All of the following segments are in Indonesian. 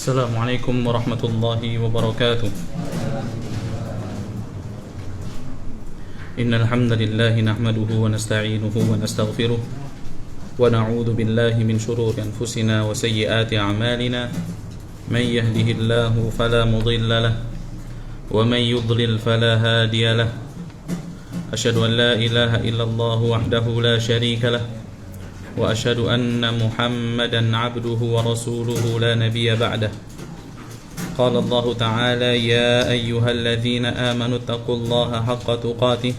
السلام عليكم ورحمة الله وبركاته. إن الحمد لله نحمده ونستعينه ونستغفره ونعوذ بالله من شرور أنفسنا وسيئات أعمالنا. من يهده الله فلا مضل له ومن يضلل فلا هادي له. أشهد أن لا إله إلا الله وحده لا شريك له وأشهد أن محمدا عبده ورسوله لا نبي بعده. قال الله تعالى: يا أيها الذين آمنوا اتقوا الله حق تقاته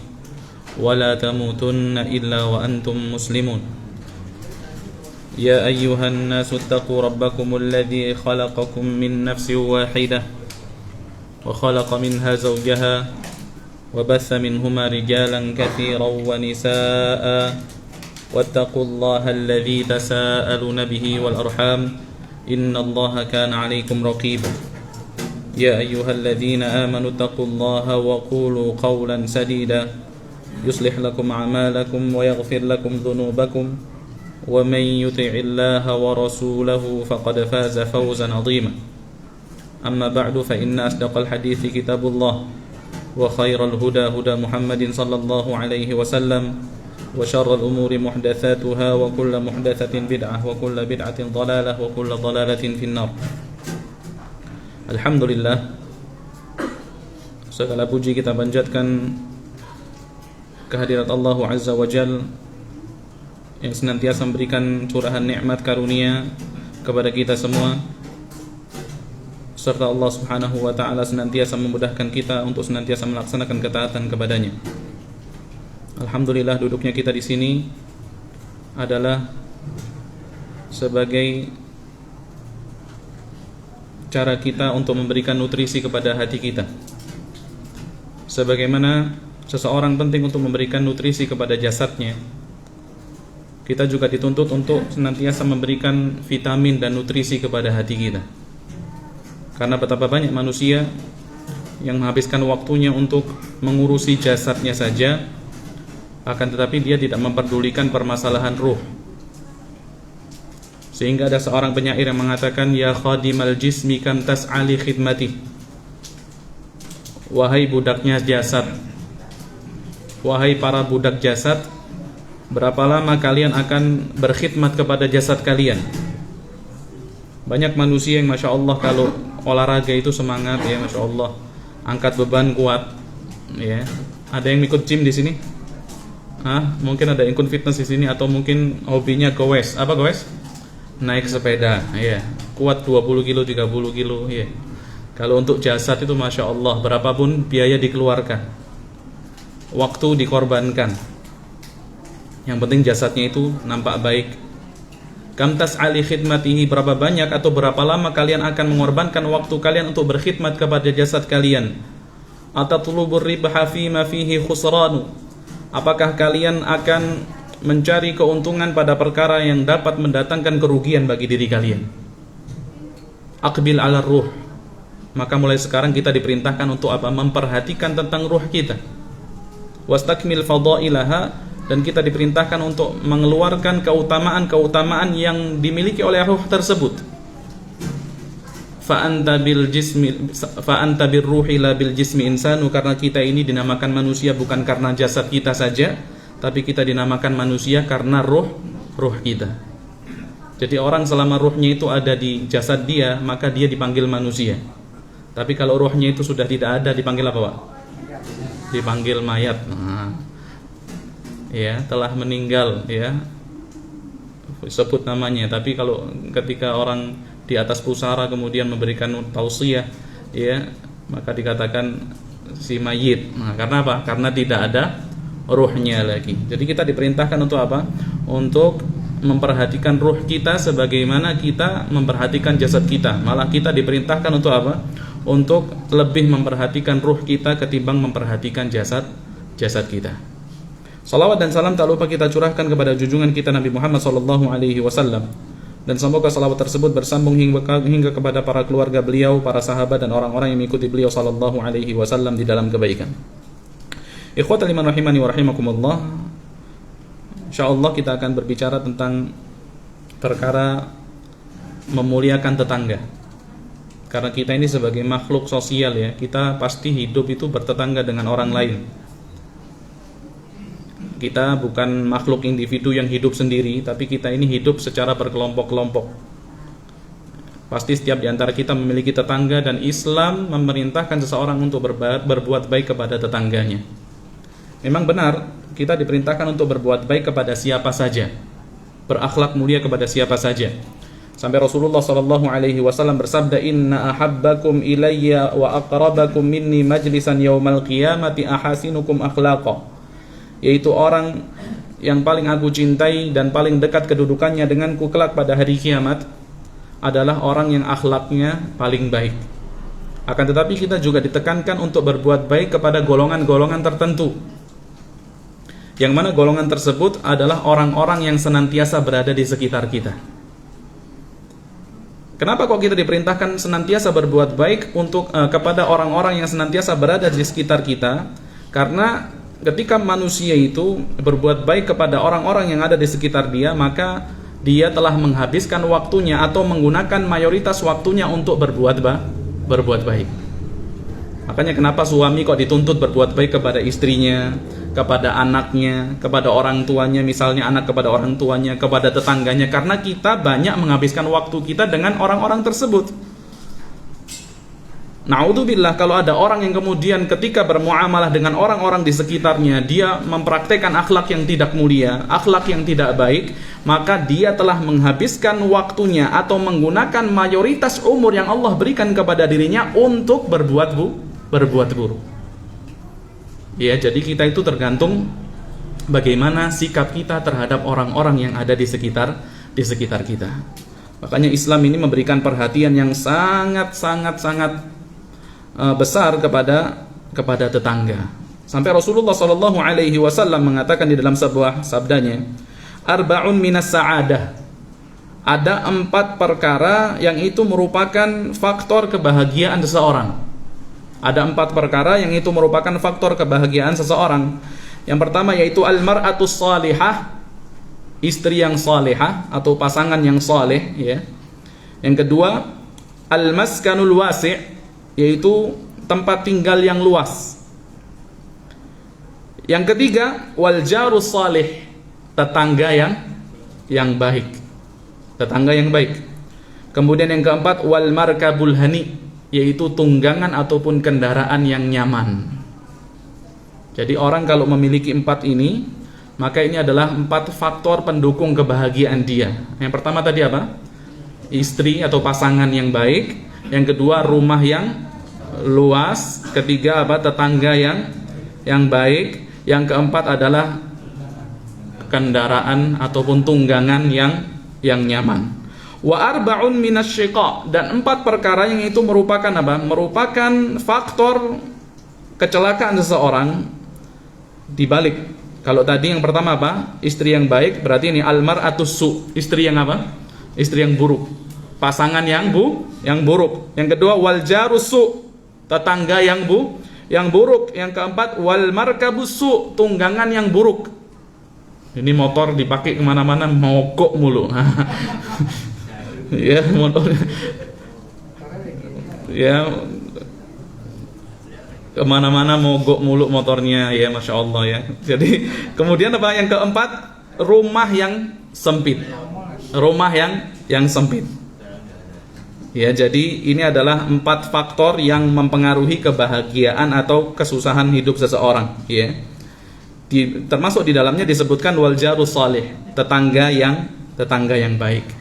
ولا تموتن إلا وأنتم مسلمون. يا أيها الناس اتقوا ربكم الذي خلقكم من نفس واحدة وخلق منها زوجها وبث منهما رجالا كثيرا ونساء واتقوا الله الذي تساءلون به والأرحام إن الله كان عليكم رقيبا. يا أيها الذين آمنوا اتقوا الله وقولوا قولا سديدا يصلح لكم أعمالكم ويغفر لكم ذنوبكم ومن يطع الله ورسوله فقد فاز فوزا عظيما. أما بعد فإن أصدق الحديث كتاب الله وخير الهدى هدى محمد صلى الله عليه وسلم وشر الأمور محدثاتها وكل محدثة بدعة وكل بدعة ضلالة وكل ضلالة في النار. Alhamdulillah, segala puji kita panjatkan kehadirat Allah Azza wa Jal yang senantiasa memberikan curahan nikmat karunia kepada kita semua, serta Allah Subhanahu wa Ta'ala senantiasa memudahkan kita untuk senantiasa melaksanakan ketaatan kepadanya. Alhamdulillah, duduknya kita di sini adalah sebagai cara kita untuk memberikan nutrisi kepada hati kita. Sebagaimana seseorang penting untuk memberikan nutrisi kepada jasadnya, kita juga dituntut untuk senantiasa memberikan vitamin dan nutrisi kepada hati kita. Karena betapa banyak manusia yang menghabiskan waktunya untuk mengurusi jasadnya saja, akan tetapi dia tidak memperdulikan permasalahan ruh. Sehingga ada seorang penyair yang mengatakan, ya khadimal jismi kam tas'ali khidmati, wahai budaknya jasad, wahai para budak jasad, berapa lama kalian akan berkhidmat kepada jasad kalian? Banyak manusia yang Masya Allah kalau olahraga itu semangat, ya Masya Allah, angkat beban kuat, ya. Ada yang ikut gym di sini? Mungkin ada yang ikut fitness di sini, atau mungkin hobinya goes. Apa goes? Naik sepeda, ya. Kuat 20 kilo, 30 kilo, ya. Kalau untuk jasad itu Masya Allah, berapapun biaya dikeluarkan, waktu dikorbankan, yang penting jasadnya itu nampak baik. Kam tas'ali khidmatihi, berapa banyak atau berapa lama kalian akan mengorbankan waktu kalian untuk berkhidmat kepada jasad kalian? Atatulubur ribaha fima fihi khusranu, apakah kalian akan mencari keuntungan pada perkara yang dapat mendatangkan kerugian bagi diri kalian? Aqbil ala ruh, maka mulai sekarang kita diperintahkan untuk apa? Memperhatikan tentang ruh kita. Wastakmil fadailaha, dan kita diperintahkan untuk mengeluarkan keutamaan-keutamaan yang dimiliki oleh ruh tersebut. Fa anta bir ruhi la bil jismi insanu, karena kita ini dinamakan manusia bukan karena jasad kita saja, tapi kita dinamakan manusia karena ruh kita. Jadi orang selama ruhnya itu ada di jasad dia, maka dia dipanggil manusia. Tapi kalau ruhnya itu sudah tidak ada, dipanggil apa, Pak? Dipanggil mayat. Ya, telah meninggal, ya, sebut namanya. Tapi kalau ketika orang di atas pusara kemudian memberikan tausiah, ya, maka dikatakan si mayit. Karena apa? Karena tidak ada ruhnya lagi. Jadi kita diperintahkan untuk apa? Untuk memperhatikan ruh kita sebagaimana kita memperhatikan jasad kita. Malah kita diperintahkan untuk apa? Untuk lebih memperhatikan ruh kita ketimbang memperhatikan jasad kita. Salawat dan salam tak lupa kita curahkan kepada junjungan kita Nabi Muhammad SAW, dan semoga salawat tersebut bersambung hingga kepada para keluarga beliau, para sahabat dan orang-orang yang mengikuti beliau SAW di dalam kebaikan. Ikhwatal iman rahimani wa rahimakumullah, insyaallah kita akan berbicara tentang perkara memuliakan tetangga. Karena kita ini sebagai makhluk sosial ya, kita pasti hidup itu bertetangga dengan orang lain. Kita bukan makhluk individu yang hidup sendiri, tapi kita ini hidup secara berkelompok-kelompok. Pasti setiap di antara kita memiliki tetangga, dan Islam memerintahkan seseorang untuk berbuat baik kepada tetangganya. Memang benar, kita diperintahkan untuk berbuat baik kepada siapa saja, berakhlak mulia kepada siapa saja. Sampai Rasulullah SAW bersabda, Inna ahabbakum ilayya wa aqrabakum minni majlisan yawmal qiyamati ahasinukum akhlaqa. Yaitu orang yang paling aku cintai dan paling dekat kedudukannya denganku kelak pada hari kiamat adalah orang yang akhlaknya paling baik. Akan tetapi kita juga ditekankan untuk berbuat baik kepada golongan-golongan tertentu, yang mana golongan tersebut adalah orang-orang yang senantiasa berada di sekitar kita. Kenapa kok kita diperintahkan senantiasa berbuat baik kepada orang-orang yang senantiasa berada di sekitar kita? Karena ketika manusia itu berbuat baik kepada orang-orang yang ada di sekitar dia, maka dia telah menghabiskan waktunya atau menggunakan mayoritas waktunya untuk berbuat baik. Makanya kenapa suami kok dituntut berbuat baik kepada istrinya, kepada anaknya, kepada orang tuanya, misalnya anak kepada orang tuanya, kepada tetangganya, karena kita banyak menghabiskan waktu kita dengan orang-orang tersebut. Na'udzubillah, kalau ada orang yang kemudian ketika bermuamalah dengan orang-orang di sekitarnya, dia mempraktekkan akhlak yang tidak mulia, akhlak yang tidak baik, maka dia telah menghabiskan waktunya atau menggunakan mayoritas umur yang Allah berikan kepada dirinya untuk berbuat buruk. Ya, jadi kita itu tergantung bagaimana sikap kita terhadap orang-orang yang ada di sekitar kita. Makanya Islam ini memberikan perhatian yang sangat besar kepada tetangga. Sampai Rasulullah SAW mengatakan di dalam sebuah sabdanya, arba'un minas sa'adah. Ada 4 perkara yang itu merupakan faktor kebahagiaan seseorang. Ada 4 perkara yang itu merupakan faktor kebahagiaan seseorang. Yang pertama yaitu al-mar'atus salihah, istri yang salihah atau pasangan yang saleh, ya. Yang kedua, al-maskanul wasi', yaitu tempat tinggal yang luas. Yang ketiga, wal jarus salih, tetangga yang baik. Tetangga yang baik. Kemudian yang keempat, wal markabul hani, yaitu tunggangan ataupun kendaraan yang nyaman. Jadi orang kalau memiliki 4 ini, maka ini adalah 4 faktor pendukung kebahagiaan dia. Yang pertama tadi apa? Istri atau pasangan yang baik. Yang kedua, rumah yang luas. Ketiga apa? Tetangga yang baik. Yang keempat adalah kendaraan ataupun tunggangan yang nyaman. Wa arba'un minasyiqa, dan 4 perkara yang itu merupakan apa? Merupakan faktor kecelakaan seseorang dibalik. Kalau tadi yang pertama apa? Istri yang baik, berarti ini almar'atus su, istri yang apa? Istri yang buruk. Pasangan yang buruk. Yang kedua wal jarus su, tetangga yang buruk. Yang keempat wal markabus su, tunggangan yang buruk. Ini motor dipakai kemana-mana mogok mulu. Ya, motor. Ya, kemana-mana mogok mulu motornya, ya, masya Allah ya. Jadi kemudian apa? Yang keempat, rumah yang sempit. Rumah yang sempit. Ya, jadi ini adalah 4 faktor yang mempengaruhi kebahagiaan atau kesusahan hidup seseorang, ya. Termasuk di dalamnya disebutkan wal jarus salih, tetangga yang baik.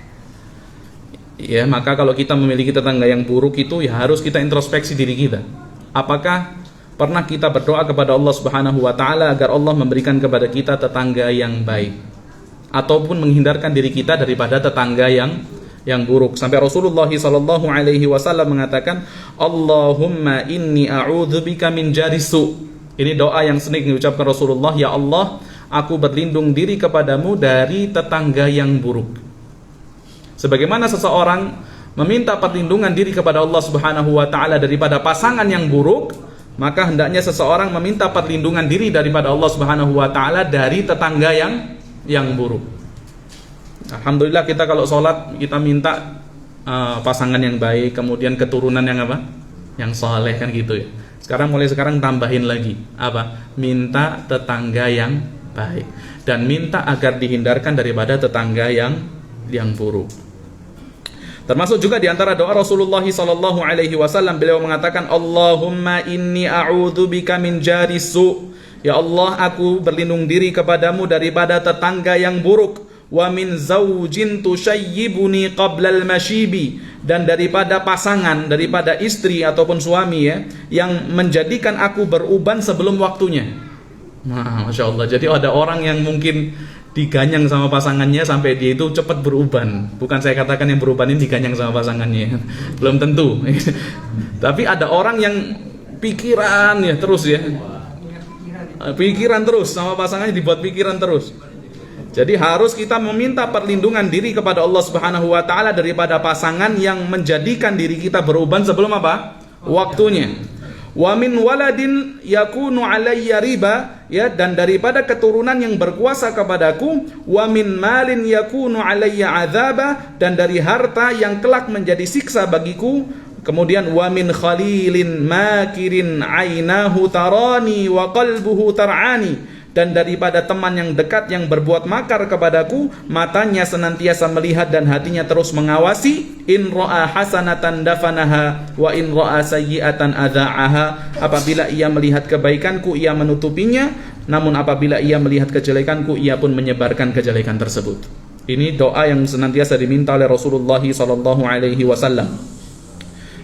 Ya, maka kalau kita memiliki tetangga yang buruk itu ya harus kita introspeksi diri kita. Apakah pernah kita berdoa kepada Allah Subhanahu wa taala agar Allah memberikan kepada kita tetangga yang baik, ataupun menghindarkan diri kita daripada tetangga yang buruk? Sampai Rasulullah SAW mengatakan, Allahumma inni a'udzubika min jarisu. Ini doa yang sering diucapkan Rasulullah, ya Allah, aku berlindung diri kepadamu dari tetangga yang buruk. Sebagaimana seseorang meminta perlindungan diri kepada Allah Subhanahu wa taala daripada pasangan yang buruk, maka hendaknya seseorang meminta perlindungan diri daripada Allah Subhanahu wa taala dari tetangga yang buruk. Alhamdulillah kita kalau sholat kita minta pasangan yang baik, kemudian keturunan yang apa? Yang soleh, kan gitu ya. Mulai sekarang tambahin lagi apa? Minta tetangga yang baik dan minta agar dihindarkan daripada tetangga yang buruk. Termasuk juga di antara doa Rasulullah sallallahu alaihi wasallam, beliau mengatakan, Allahumma inni a'udzubika min jaris su. Ya Allah, aku berlindung diri kepadamu daripada tetangga yang buruk. Wa min zaujin tushayyibuni qabla al-mashibi, dan daripada pasangan, daripada istri ataupun suami ya, yang menjadikan aku beruban sebelum waktunya. Nah, Masya Allah. Jadi ada orang yang mungkin diganyang sama pasangannya sampai dia itu cepat beruban. Bukan saya katakan yang beruban ini diganyang sama pasangannya, belum tentu. Tapi ada orang yang pikiran ya terus ya, pikiran terus sama pasangannya, dibuat pikiran terus. Jadi harus kita meminta perlindungan diri kepada Allah Subhanahu wa taala daripada pasangan yang menjadikan diri kita beruban sebelum apa? Waktunya. Wa min waladin yakunu alayya riba, ya, dan daripada keturunan yang berkuasa kepadaku. Wa min malin yakunu alayya azaba, dan dari harta yang kelak menjadi siksa bagiku. Kemudian wa min khalilin makirin ainahu tarani wa qalbuhu tar'ani, dan daripada teman yang dekat yang berbuat makar kepadaku, matanya senantiasa melihat dan hatinya terus mengawasi. In ra'a hasanatan dafanaha wa in ra'a sayyi'atan adza'aha, apabila ia melihat kebaikanku ia menutupinya, namun apabila ia melihat kejelekanku ia pun menyebarkan kejelekan tersebut. Ini doa yang senantiasa diminta oleh Rasulullah sallallahu alaihi wasallam.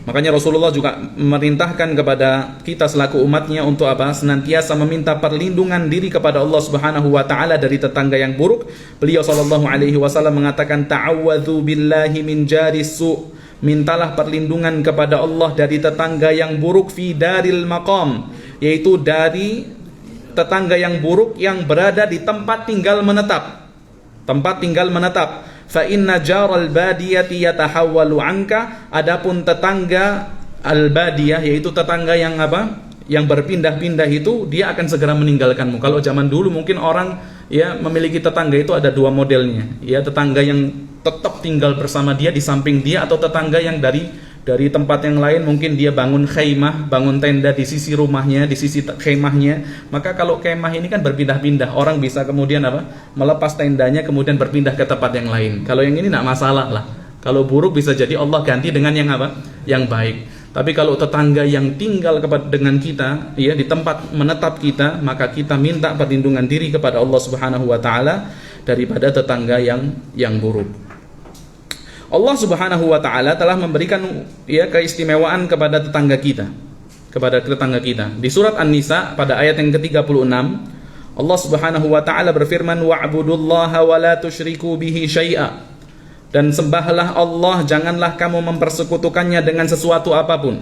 Makanya Rasulullah juga memerintahkan kepada kita selaku umatnya untuk apa? Senantiasa meminta perlindungan diri kepada Allah Subhanahu wa taala dari tetangga yang buruk. Beliau sallallahu alaihi wasallam mengatakan, ta'awwadzu billahi min jaris su. Mintalah perlindungan kepada Allah dari tetangga yang buruk fi daril maqam, yaitu dari tetangga yang buruk yang berada di tempat tinggal menetap. Tempat tinggal menetap. Fa inna jaral badiyati yatahawwalu anka, adapun tetangga al-badiyah, yaitu tetangga yang apa? Yang berpindah-pindah itu, dia akan segera meninggalkanmu. Kalau zaman dulu mungkin orang ya memiliki tetangga itu ada dua modelnya. Ya, tetangga yang tetap tinggal bersama dia di samping dia, atau tetangga yang dari tempat yang lain, mungkin dia bangun khaimah, bangun tenda di sisi rumahnya, di sisi khaimahnya. Maka kalau khaimah ini kan berpindah-pindah, orang bisa kemudian apa? Melepas tendanya kemudian berpindah ke tempat yang lain. Kalau yang ini tidak masalah lah. Kalau buruk bisa jadi Allah ganti dengan yang apa? Yang baik. Tapi kalau tetangga yang tinggal dengan kita, ya, di tempat menetap kita, maka kita minta perlindungan diri kepada Allah Subhanahu wa taala daripada tetangga yang buruk. Allah Subhanahu wa taala telah memberikan ya keistimewaan kepada tetangga kita. Di surat An-Nisa pada ayat yang ke-36, Allah Subhanahu wa taala berfirman, wa'budullaha wa la tusyriku bihi syai'a. Dan sembahlah Allah, janganlah kamu mempersekutukannya dengan sesuatu apapun.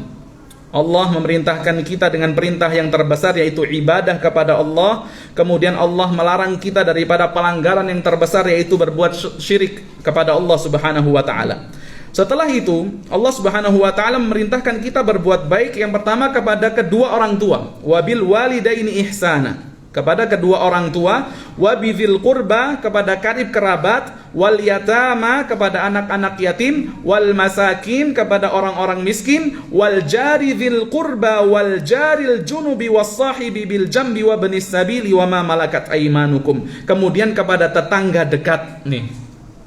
Allah memerintahkan kita dengan perintah yang terbesar, yaitu ibadah kepada Allah. Kemudian Allah melarang kita daripada pelanggaran yang terbesar, yaitu berbuat syirik kepada Allah Subhanahu wa taala. Setelah itu Allah Subhanahu wa taala memerintahkan kita berbuat baik, yang pertama kepada kedua orang tua, wabil walidaini ihsana, kepada kedua orang tua, wabizil qurba, kepada karib kerabat, wal yatama, kepada anak-anak yatim, wal masakin, kepada orang-orang miskin, wal jari dzil qurba wal jaril junubi was sahibi bil jambi wa banis sabili wa ma malakat aymanukum. Kemudian kepada tetangga dekat. Nih,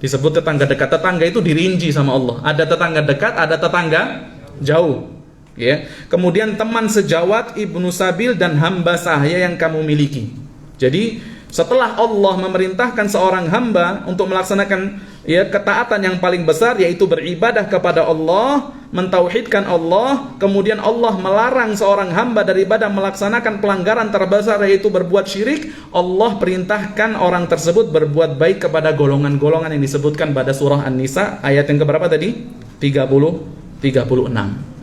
disebut tetangga dekat. Tetangga itu dirinci sama Allah. Ada tetangga dekat, ada tetangga jauh. Ya. Kemudian teman sejawat, ibnu sabil, dan hamba sahaya yang kamu miliki. Jadi setelah Allah memerintahkan seorang hamba untuk melaksanakan ya ketaatan yang paling besar, yaitu beribadah kepada Allah, mentauhidkan Allah, kemudian Allah melarang seorang hamba daripada melaksanakan pelanggaran terbesar, yaitu berbuat syirik, Allah perintahkan orang tersebut berbuat baik kepada golongan-golongan yang disebutkan pada surah An-Nisa ayat yang keberapa tadi? 36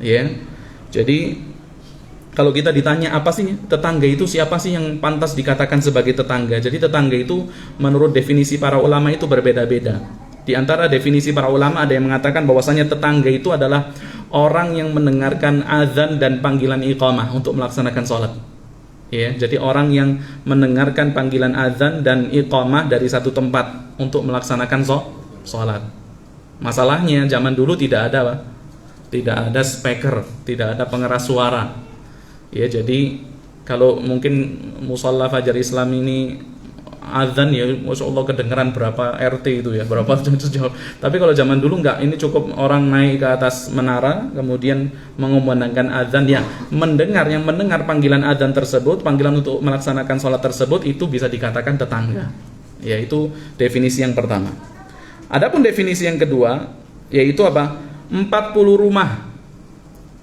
ya. Jadi kalau kita ditanya apa sih tetangga itu, siapa sih yang pantas dikatakan sebagai tetangga? Jadi tetangga itu menurut definisi para ulama itu berbeda-beda. Di antara definisi para ulama ada yang mengatakan bahwasanya tetangga itu adalah orang yang mendengarkan azan dan panggilan iqamah untuk melaksanakan sholat. Ya, jadi orang yang mendengarkan panggilan azan dan iqamah dari satu tempat untuk melaksanakan sholat. Masalahnya zaman dulu tidak ada Pak. Tidak ada speaker, tidak ada pengeras suara. Ya, jadi kalau mungkin musalla Fajar Islam ini azan ya, Masya Allah kedengeran berapa RT itu ya, berapa jauh. Tapi kalau zaman dulu enggak, ini cukup orang naik ke atas menara, kemudian mengumandangkan azan ya, yang mendengar panggilan azan tersebut, panggilan untuk melaksanakan sholat tersebut, itu bisa dikatakan tetangga. Ya, itu definisi yang pertama. Adapun definisi yang kedua, yaitu apa? 40 rumah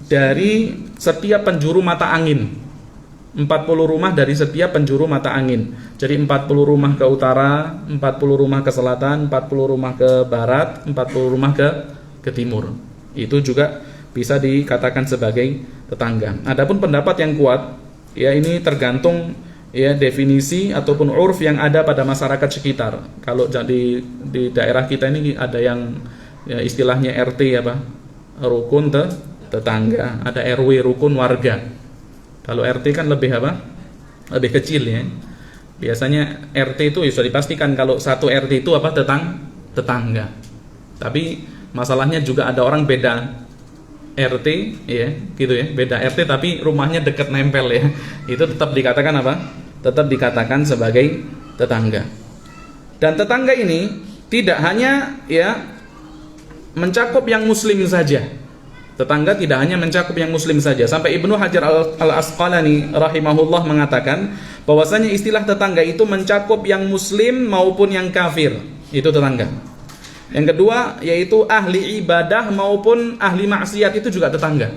dari setiap penjuru mata angin. 40 rumah dari setiap penjuru mata angin. Jadi 40 rumah ke utara, 40 rumah ke selatan, 40 rumah ke barat, 40 rumah ke timur. Itu juga bisa dikatakan sebagai tetangga. Adapun pendapat yang kuat, ya ini tergantung ya definisi ataupun urf yang ada pada masyarakat sekitar. Kalau di daerah kita ini ada yang ya istilahnya RT ya Pak, rukun tetangga, ada RW rukun warga. Kalau RT kan lebih apa? Lebih kecil ya. Biasanya RT itu ya sudah dipastikan kalau satu RT itu apa? Tetangga. Tapi masalahnya juga ada orang beda RT ya, gitu ya. Beda RT tapi rumahnya dekat nempel ya. Itu tetap dikatakan apa? Tetap dikatakan sebagai tetangga. Dan tetangga ini tidak hanya ya mencakup yang muslim saja. Tetangga tidak hanya mencakup yang muslim saja. Sampai Ibnu Hajar al-Asqalani rahimahullah mengatakan bahwasanya istilah tetangga itu mencakup yang muslim maupun yang kafir. Itu tetangga. Yang kedua yaitu ahli ibadah maupun ahli maksiat, itu juga tetangga.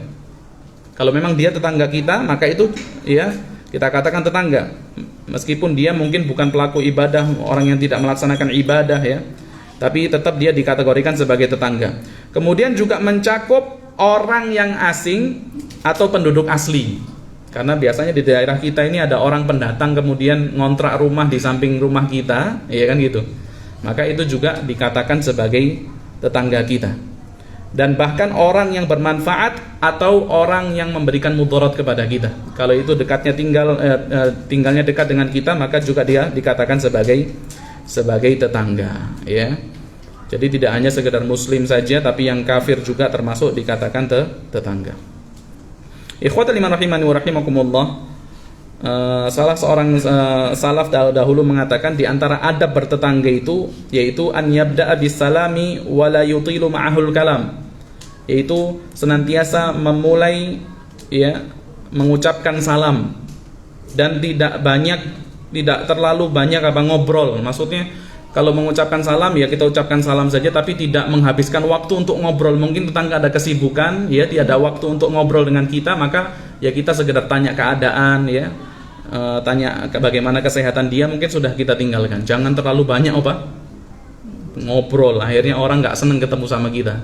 Kalau memang dia tetangga kita, maka itu ya kita katakan tetangga. Meskipun dia mungkin bukan pelaku ibadah, orang yang tidak melaksanakan ibadah ya, tapi tetap dia dikategorikan sebagai tetangga. Kemudian juga mencakup orang yang asing atau penduduk asli. Karena biasanya di daerah kita ini ada orang pendatang kemudian ngontrak rumah di samping rumah kita, ya kan gitu. Maka itu juga dikatakan sebagai tetangga kita. Dan bahkan orang yang bermanfaat atau orang yang memberikan mudarat kepada kita. Kalau itu dekatnya tinggalnya dekat dengan kita, maka juga dia dikatakan sebagai tetangga, ya. Jadi tidak hanya sekedar muslim saja, tapi yang kafir juga termasuk dikatakan tetangga. Ikhwatul iman rahimani wa rahimakumullah. Salah seorang salaf dahulu mengatakan di antara adab bertetangga itu yaitu an yabda'a bis salami wa la yutilu ma'ahul kalam. Yaitu senantiasa memulai ya mengucapkan salam dan tidak terlalu banyak ngobrol. Maksudnya kalau mengucapkan salam ya kita ucapkan salam saja, tapi tidak menghabiskan waktu untuk ngobrol. Mungkin tetangga ada kesibukan ya, tiada waktu untuk ngobrol dengan kita, maka ya kita sekedar tanya keadaan ya, tanya bagaimana kesehatan dia, mungkin sudah kita tinggalkan. Jangan terlalu banyak ngobrol, akhirnya orang nggak seneng ketemu sama kita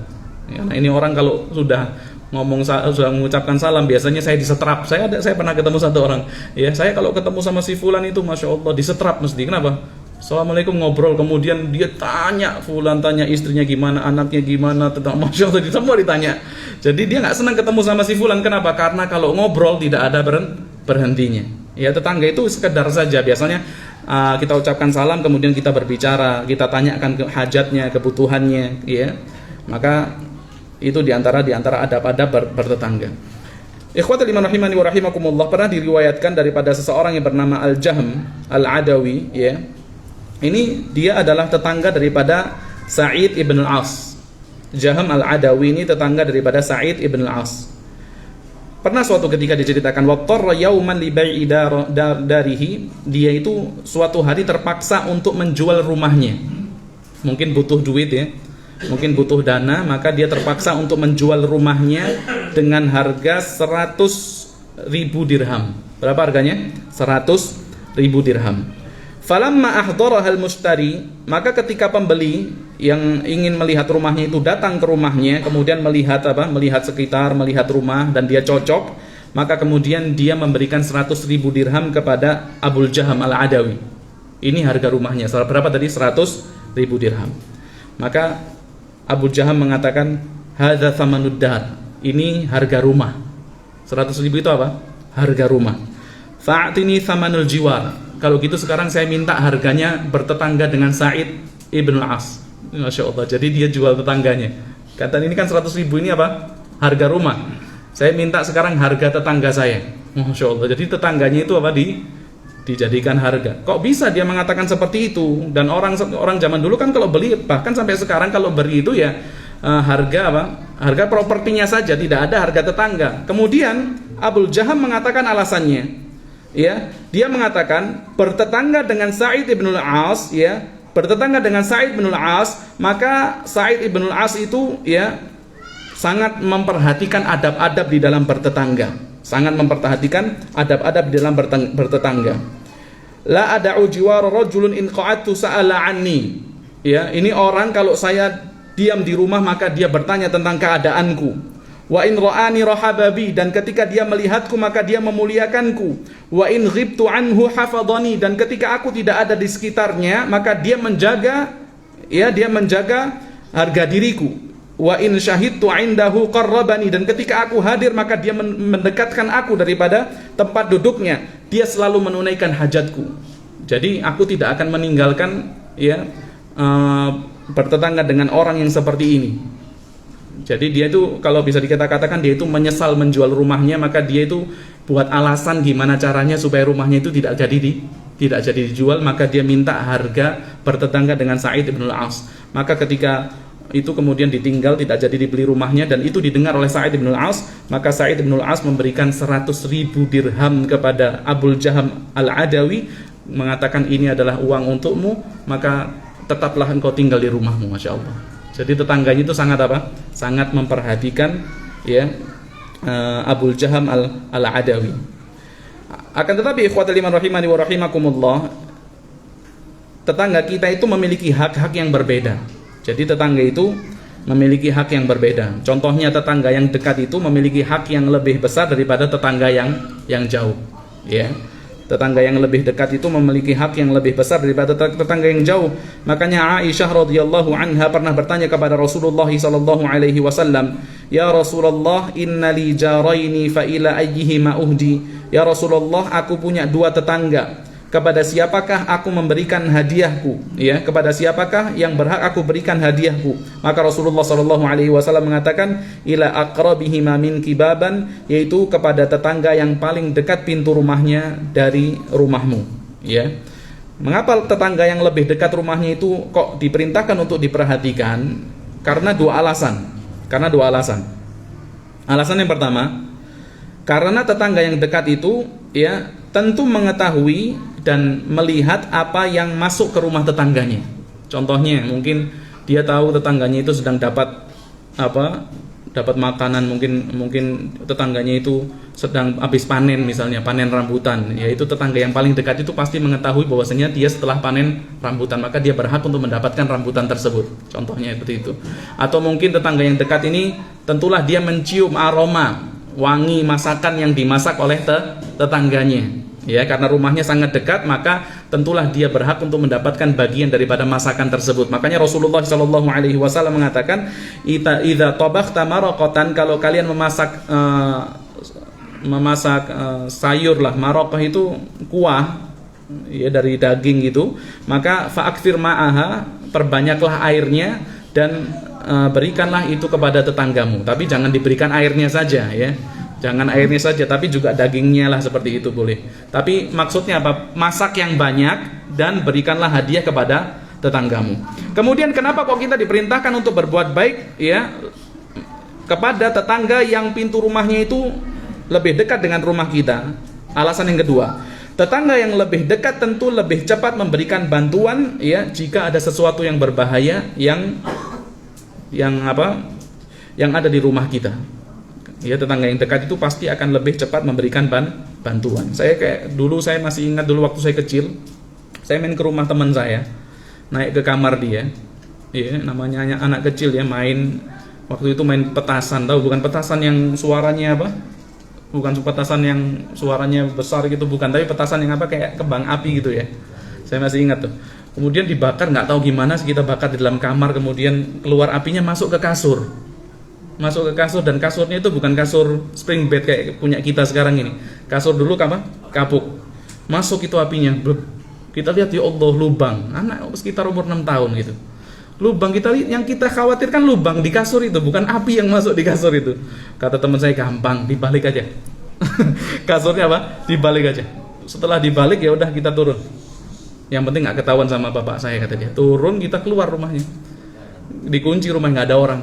ya. Nah ini orang kalau sudah mengucapkan salam, biasanya saya disetrap. Saya pernah ketemu satu orang ya, saya kalau ketemu sama si fulan itu Masya Allah disetrap mesti. Kenapa? Assalamualaikum, ngobrol, kemudian dia tanya, fulan tanya istrinya gimana, anaknya gimana, tentang Masya Allah, semua ditanya. Jadi dia nggak senang ketemu sama si fulan. Kenapa? Karena kalau ngobrol tidak ada berhentinya. Ya tetangga itu sekedar saja. Biasanya kita ucapkan salam, kemudian kita berbicara, kita tanyakan hajatnya, kebutuhannya, ya. Maka itu diantara adab-adab bertetangga. Ikhwatul iman rahimani wa rahimakumullah, pernah diriwayatkan daripada seseorang yang bernama Al-Jahm Al-Adawi, ya. Ini dia adalah tetangga daripada Sa'id ibn al-As. Jahm Al-Adawi ini tetangga daripada Sa'id ibn al-As. Pernah suatu ketika diceritakan waqtarra yauman li bai'i darihi, dia itu suatu hari terpaksa untuk menjual rumahnya. Mungkin butuh duit ya, mungkin butuh dana, maka dia terpaksa untuk menjual rumahnya dengan harga 100.000 dirham. Berapa harganya? 100.000 dirham. Falamma ahdarahal mustari, maka ketika pembeli yang ingin melihat rumahnya itu datang ke rumahnya, kemudian melihat sekitar, melihat rumah dan dia cocok, maka kemudian dia memberikan 100.000 dirham kepada Abul Jahm Al-Adawi. Ini harga rumahnya. Berapa tadi? 100.000 dirham. Maka Abu Jahm mengatakan, hadza thamanud dar. Ini harga rumah. 100.000 itu apa? Harga rumah. Fa'atini thamanul jiwar. Kalau gitu sekarang saya minta harganya bertetangga dengan Sa'id ibn al-As. Masya Allah. Jadi dia jual tetangganya. Kata ini kan 100.000 ini apa? Harga rumah. Saya minta sekarang harga tetangga saya. Masya Allah. Jadi tetangganya itu apa? Dijadikan harga. Kok bisa dia mengatakan seperti itu? Dan orang zaman dulu kan kalau beli, bahkan sampai sekarang kalau beli itu ya harga apa? Harga propertinya saja, tidak ada harga tetangga. Kemudian Abu Jaham mengatakan alasannya, ya, dia mengatakan bertetangga dengan Sa'id ibn al-As, ya, bertetangga dengan Sa'id ibn al-As, maka Sa'id ibn al-As itu ya sangat memperhatikan adab-adab di dalam bertetangga. Sangat memperhatikan adab-adab di dalam bertetangga. La ada'u jiwara rajulun in qa'adtu sa'ala anni. Ya, ini orang kalau saya diam di rumah maka dia bertanya tentang keadaanku. Wa in ra'ani rahababi, dan ketika dia melihatku maka dia memuliakanku. Wa in ghibtu anhu hafadhani, dan ketika aku tidak ada di sekitarnya maka dia menjaga, ya, dia menjaga harga diriku. Wa in syahidtu indahu qarrabani, dan ketika aku hadir maka dia mendekatkan aku daripada tempat duduknya. Dia selalu menunaikan hajatku. Jadi aku tidak akan meninggalkan, ya, bertetangga dengan orang yang seperti ini. Jadi dia itu kalau bisa dikatakan dia itu menyesal menjual rumahnya, maka dia itu buat alasan gimana caranya supaya rumahnya itu tidak jadi dijual, maka dia minta harga bertetangga dengan Sa'id ibn al-As. Maka ketika itu kemudian ditinggal, tidak jadi dibeli rumahnya, dan itu didengar oleh Sa'id bin al-As, maka Sa'id bin al-As memberikan 100.000 dirham kepada Abu Jaham al-Adawi, mengatakan ini adalah uang untukmu, maka tetaplah engkau tinggal di rumahmu. Masya Allah. Jadi tetangganya itu sangat apa? Sangat memperhatikan, ya, Abu Jaham al-Adawi. Akan tetapi ikhwatal iman rahimani wa rahimakumullah, tetangga kita itu memiliki hak-hak yang berbeda. Jadi tetangga itu memiliki hak yang berbeda. Contohnya tetangga yang dekat itu memiliki hak yang lebih besar daripada tetangga yang jauh. Ya, tetangga yang lebih dekat itu memiliki hak yang lebih besar daripada tetangga yang jauh. Makanya Aisyah radhiyallahu anha pernah bertanya kepada Rasulullah sallallahu alaihi wasallam, "Ya Rasulullah, inna li jaraini fa ila ayyihima uhdi?" Ya Rasulullah, aku punya dua tetangga. Kepada siapakah aku memberikan hadiahku? Ya, kepada siapakah yang berhak aku berikan hadiahku? Maka Rasulullah sallallahu alaihi wasallam mengatakan, ila aqrabihima min kibaban, yaitu kepada tetangga yang paling dekat pintu rumahnya dari rumahmu. Ya. Mengapa tetangga yang lebih dekat rumahnya itu kok diperintahkan untuk diperhatikan? Karena dua alasan. Alasan yang pertama, karena tetangga yang dekat itu, ya, tentu mengetahui dan melihat apa yang masuk ke rumah tetangganya. Contohnya, mungkin dia tahu tetangganya itu sedang dapat makanan, mungkin tetangganya itu sedang habis panen, misalnya panen rambutan. Yaitu tetangga yang paling dekat itu pasti mengetahui bahwasanya dia setelah panen rambutan, maka dia berhak untuk mendapatkan rambutan tersebut. Contohnya seperti itu. Atau mungkin tetangga yang dekat ini tentulah dia mencium aroma wangi masakan yang dimasak oleh tetangganya. Ya, karena rumahnya sangat dekat, maka tentulah dia berhak untuk mendapatkan bagian daripada masakan tersebut. Makanya Rasulullah sallallahu alaihi wasallam mengatakan, idza tabakhta maraqatan, kalau kalian memasak sayur lah, maraqah itu kuah, ya, dari daging gitu, maka fa'akthir ma'aha, perbanyaklah airnya, dan berikanlah itu kepada tetanggamu. Tapi jangan diberikan airnya saja, ya. Jangan airnya saja, tapi juga dagingnya lah, seperti itu boleh. Tapi maksudnya apa? Masak yang banyak dan berikanlah hadiah kepada tetanggamu. Kemudian kenapa kok kita diperintahkan untuk berbuat baik, ya, kepada tetangga yang pintu rumahnya itu lebih dekat dengan rumah kita? Alasan yang kedua, tetangga yang lebih dekat tentu lebih cepat memberikan bantuan, ya, jika ada sesuatu yang berbahaya yang ada di rumah kita. Ya, tetangga yang dekat itu pasti akan lebih cepat memberikan bantuan. Saya masih ingat dulu waktu saya kecil, saya main ke rumah teman saya, naik ke kamar dia, ya, namanya anak kecil ya, waktu itu main petasan. Tahu bukan petasan yang suaranya apa? Bukan petasan yang suaranya besar gitu, bukan, tapi petasan yang kayak kembang api gitu ya. Saya masih ingat tuh. Kemudian dibakar, nggak tahu gimana, kita bakar di dalam kamar, kemudian keluar apinya masuk ke kasur. Dan kasurnya itu bukan kasur spring bed kayak punya kita sekarang ini. Kasur dulu kapuk. Masuk itu apinya. Kita lihat, ya Allah, lubang. Anak sekitar umur 6 tahun gitu. Lubang yang kita khawatirkan lubang di kasur itu, bukan api yang masuk di kasur itu. Kata teman saya, gampang, dibalik aja. Kasurnya apa? Dibalik aja. Setelah dibalik ya udah kita turun. Yang penting nggak ketahuan sama bapak saya, kata dia. Turun, kita keluar rumahnya. Dikunci rumah, nggak ada orang.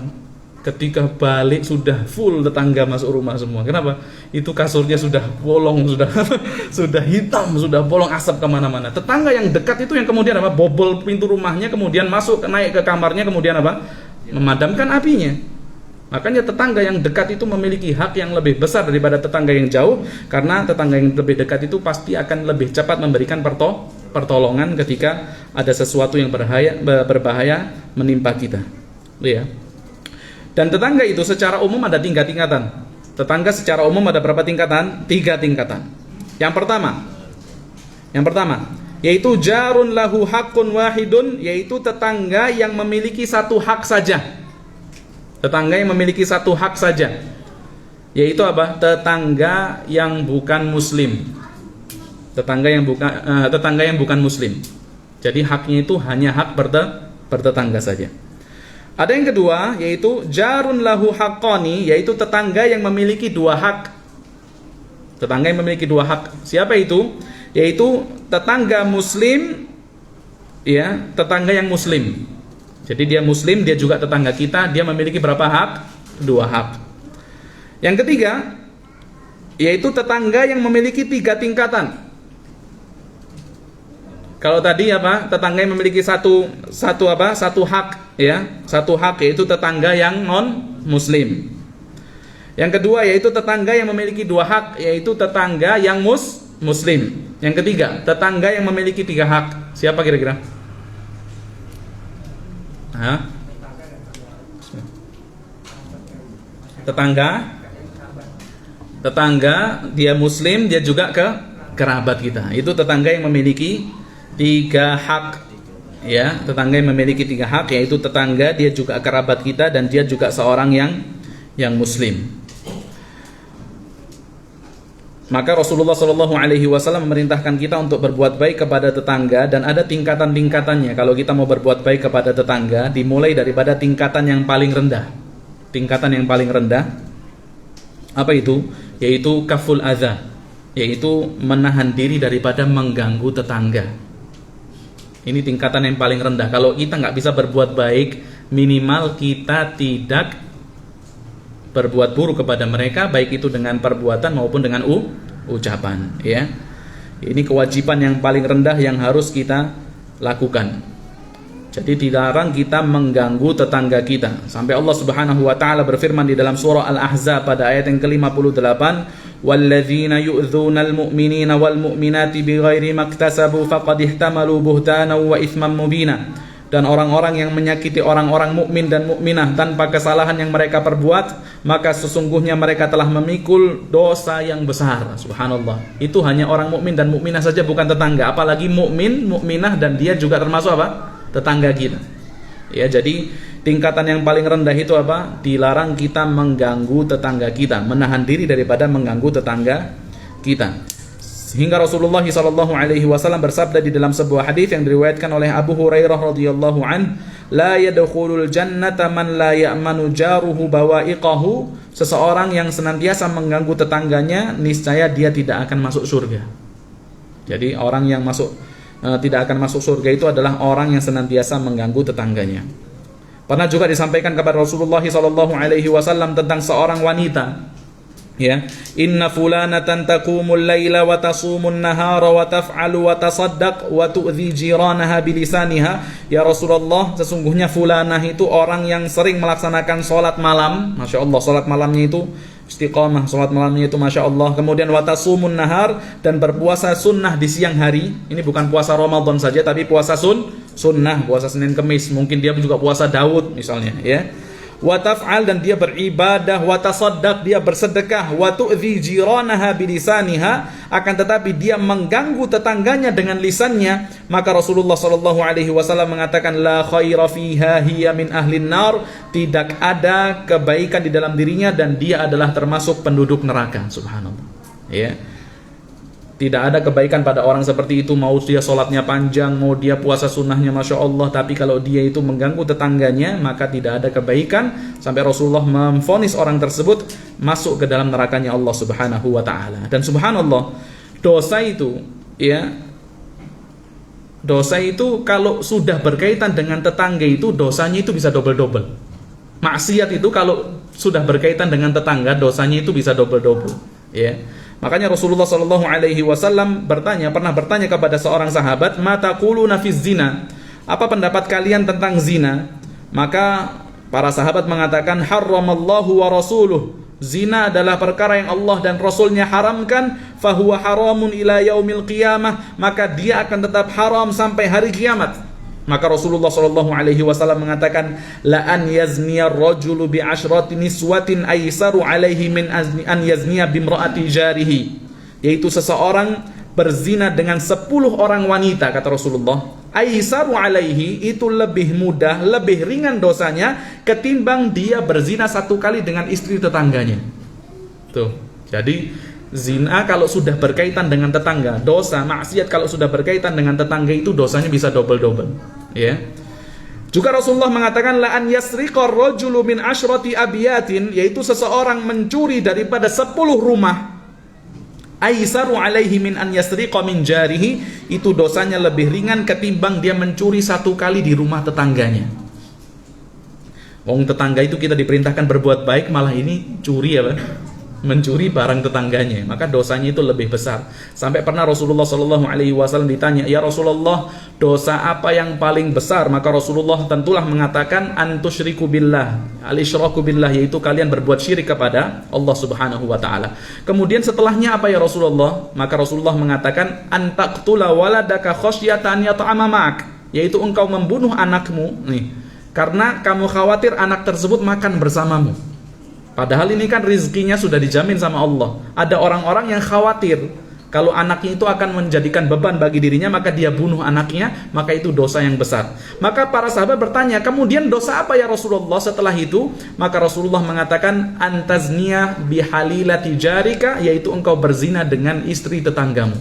Ketika balik sudah full tetangga masuk rumah semua. Kenapa? Itu kasurnya sudah bolong, sudah hitam, sudah bolong, asap kemana-mana. Tetangga yang dekat itu yang kemudian apa? Bobol pintu rumahnya, kemudian masuk, naik ke kamarnya, kemudian apa? Memadamkan apinya. Makanya tetangga yang dekat itu memiliki hak yang lebih besar daripada tetangga yang jauh, karena tetangga yang lebih dekat itu pasti akan lebih cepat memberikan pertolongan ketika ada sesuatu yang berbahaya menimpa kita. Ya. Dan tetangga itu secara umum ada tingkatan. Tetangga secara umum ada berapa tingkatan? 3 tingkatan. Yang pertama, yaitu jarun lahu haqqun wahidun, yaitu tetangga yang memiliki satu hak saja. Tetangga yang memiliki satu hak saja. Yaitu apa? Tetangga yang bukan muslim. Tetangga yang bukan muslim. Jadi haknya itu hanya hak bertetangga saja. Ada yang kedua, yaitu jarun lahu haqqani, yaitu tetangga yang memiliki 2 hak. Tetangga yang memiliki 2 hak. Siapa itu? Yaitu tetangga muslim, ya, tetangga yang muslim. Jadi dia muslim, dia juga tetangga kita, dia memiliki berapa hak? 2 hak. Yang ketiga, yaitu tetangga yang memiliki 3 tingkatan. Kalau tadi apa? Tetangga yang memiliki satu hak, ya. Satu hak, yaitu tetangga yang non muslim. Yang kedua yaitu tetangga yang memiliki 2 hak, yaitu tetangga yang muslim. Yang ketiga, tetangga yang memiliki 3 hak. Siapa kira-kira? Tetangga dia muslim, dia juga kerabat kita. Itu tetangga yang memiliki 3 hak, ya. Tetangga yang memiliki 3 hak, yaitu tetangga dia juga kerabat kita dan dia juga seorang yang muslim. Maka Rasulullah SAW memerintahkan kita untuk berbuat baik kepada tetangga, dan ada tingkatan-tingkatannya. Kalau kita mau berbuat baik kepada tetangga, dimulai daripada tingkatan yang paling rendah. Tingkatan yang paling rendah apa itu? Yaitu kaful adza, yaitu menahan diri daripada mengganggu tetangga. Ini tingkatan yang paling rendah. Kalau kita nggak bisa berbuat baik, minimal kita tidak berbuat buruk kepada mereka, baik itu dengan perbuatan maupun dengan ucapan, ya. Ini kewajiban yang paling rendah yang harus kita lakukan. Jadi dilarang kita mengganggu tetangga kita. Sampai Allah Subhanahu wa taala berfirman di dalam surah Al-Ahzab pada ayat yang ke-58, "Walladzina yu'dzunal mu'minina wal mu'minati bighairi maktasabu faqad ihtamalu buhtanan wa itsman mubina." Dan orang-orang yang menyakiti orang-orang mukmin dan mukminah tanpa kesalahan yang mereka perbuat, maka sesungguhnya mereka telah memikul dosa yang besar. Subhanallah. Itu hanya orang mukmin dan mukminah saja, bukan tetangga. Apalagi mukmin, mukminah, dan dia juga termasuk apa? Tetangga kita. Ya, jadi tingkatan yang paling rendah itu apa? Dilarang kita mengganggu tetangga kita, menahan diri daripada mengganggu tetangga kita. Hingga Rasulullah SAW bersabda di dalam sebuah hadis yang diriwayatkan oleh Abu Hurairah radhiyallahu an, "La yadkhulul jannata man la ya'manu jaruhu bawa'iqahu." Seseorang yang senantiasa mengganggu tetangganya, niscaya dia tidak akan masuk surga. Jadi orang yang tidak akan masuk surga itu adalah orang yang senantiasa mengganggu tetangganya. Pernah juga disampaikan kepada Rasulullah SAW tentang seorang wanita, ya, inna fulanatan taqumul laila wa tasumun nahara wa taf'alu wa tasaddaq wa tu'dhi jiranaha bilisaniha. Ya Rasulullah, sesungguhnya fulanah itu orang yang sering melaksanakan salat malam. Masya Allah, salat malamnya itu istiqamah, salat malamnya itu Masya Allah. Kemudian wa tasumun nahar, dan berpuasa sunnah di siang hari. Ini bukan puasa Ramadan saja, tapi puasa sunnah, puasa Senin Kemis. Mungkin dia juga puasa Daud misalnya, ya. Wa taf'al, dan dia beribadah, wa tasaddaq, dia bersedekah, wa tu'dhi jiranaha bilisaniha, akan tetapi dia mengganggu tetangganya dengan lisannya, maka Rasulullah SAW mengatakan la khaira fiha hiya min ahlin nar, tidak ada kebaikan di dalam dirinya dan dia adalah termasuk penduduk neraka. Subhanallah. Ya. Tidak ada kebaikan pada orang seperti itu, mau dia sholatnya panjang, mau dia puasa sunnahnya Masya Allah, tapi kalau dia itu mengganggu tetangganya, maka tidak ada kebaikan, sampai Rasulullah memvonis orang tersebut masuk ke dalam nerakanya Allah Subhanahu wa ta'ala. Dan subhanallah, dosa itu kalau sudah berkaitan dengan tetangga itu, dosanya itu bisa double-double. Maksiat itu kalau sudah berkaitan dengan tetangga, dosanya itu bisa double-double, ya. Makanya Rasulullah Shallallahu Alaihi Wasallam pernah bertanya kepada seorang sahabat, mata quluna fiz zina, apa pendapat kalian tentang zina? Maka para sahabat mengatakan, harramallahu wa rasuluh, zina adalah perkara yang Allah dan Rasulnya haramkan, fahuwa haramun ila yaumil qiyamah, maka dia akan tetap haram sampai hari kiamat. Maka Rasulullah SAW mengatakan, la an yazniya ar-rajulu bi asyrati niswatin aisaru alaihi min an yazniya bimra'ati jarihi, yaitu seseorang berzina dengan 10 orang wanita, kata Rasulullah, aisaru alaihi, itu lebih mudah, lebih ringan dosanya ketimbang dia berzina 1 kali dengan istri tetangganya. Tuh. Jadi zina kalau sudah berkaitan dengan tetangga, dosa maksiat kalau sudah berkaitan dengan tetangga itu dosanya bisa double-double, ya. Juga Rasulullah mengatakan, la an yasriqar rajulu min asyrati abiyatin, yaitu seseorang mencuri daripada 10 rumah, aisaru alaihi min an yasriqa min jarihi, itu dosanya lebih ringan ketimbang dia mencuri 1 kali di rumah tetangganya. Wong tetangga itu kita diperintahkan berbuat baik, malah ini curi mencuri barang tetangganya, maka dosanya itu lebih besar. Sampai pernah Rasulullah SAW ditanya, ya Rasulullah, dosa apa yang paling besar? Maka Rasulullah tentulah mengatakan, antusyriku billah, al-isyraku billah, yaitu kalian berbuat syirik kepada Allah Subhanahu wa ta'ala. Kemudian setelahnya apa ya Rasulullah? Maka Rasulullah mengatakan, antaqtula waladaka khasyata an yata'ama ma'ak, yaitu engkau membunuh anakmu karena kamu khawatir anak tersebut makan bersamamu. Padahal ini kan rizkinya sudah dijamin sama Allah. Ada orang-orang yang khawatir kalau anaknya itu akan menjadikan beban bagi dirinya, maka dia bunuh anaknya, maka itu dosa yang besar. Maka para sahabat bertanya, kemudian dosa apa ya Rasulullah setelah itu? Maka Rasulullah mengatakan, antazniya bihalilati jarika, yaitu engkau berzina dengan istri tetanggamu.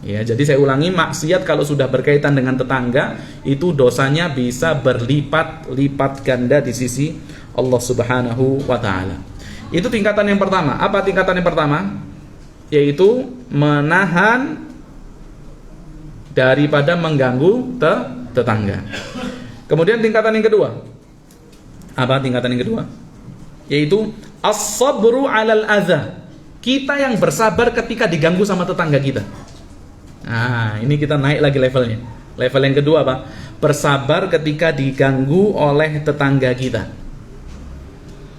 Ya, jadi saya ulangi, maksiat kalau sudah berkaitan dengan tetangga, itu dosanya bisa berlipat-lipat ganda di sisi Allah Subhanahu wa ta'ala. Itu tingkatan yang pertama. Apa tingkatan yang pertama? Yaitu menahan daripada mengganggu tetangga. Kemudian tingkatan yang kedua. Apa tingkatan yang kedua? Yaitu as-sabru 'alal adza. Kita yang bersabar ketika diganggu sama tetangga kita. Nah, ini kita naik lagi levelnya. Level yang kedua apa? Bersabar ketika diganggu oleh tetangga kita.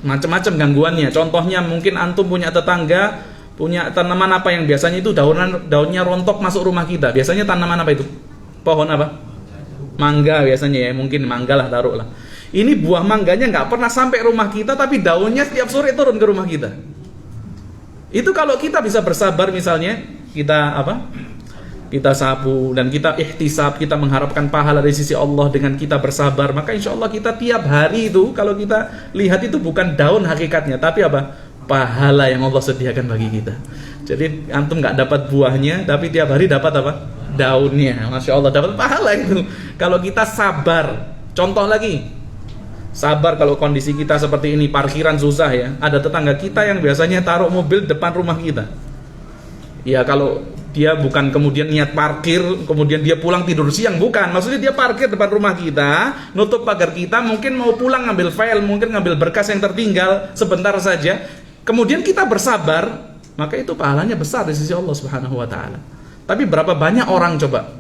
Macam-macam gangguannya. Contohnya mungkin antum punya tetangga, punya tanaman apa yang biasanya itu daunnya rontok masuk rumah kita. Biasanya tanaman apa itu? Pohon apa? Mangga biasanya ya, mungkin mangga lah, taruh lah. Ini buah mangganya nggak pernah sampai rumah kita, tapi daunnya setiap sore turun ke rumah kita. Itu kalau kita bisa bersabar, misalnya kita kita sapu dan kita ihtisab, kita mengharapkan pahala dari sisi Allah dengan kita bersabar, maka insya Allah kita tiap hari itu, kalau kita lihat itu bukan daun hakikatnya, tapi apa? Pahala yang Allah sediakan bagi kita. Jadi antum nggak dapat buahnya, tapi tiap hari dapat apa? Daunnya. Masya Allah, dapat pahala itu. Kalau kita sabar. Contoh lagi, sabar kalau kondisi kita seperti ini, parkiran susah ya. Ada tetangga kita yang biasanya taruh mobil depan rumah kita. Ya kalau dia bukan kemudian niat parkir, kemudian dia pulang tidur siang, bukan. Maksudnya dia parkir depan rumah kita, nutup pagar kita, mungkin mau pulang ngambil file, mungkin ngambil berkas yang tertinggal sebentar saja. Kemudian kita bersabar, maka itu pahalanya besar di sisi Allah Subhanahu wa ta'ala. Tapi berapa banyak orang coba,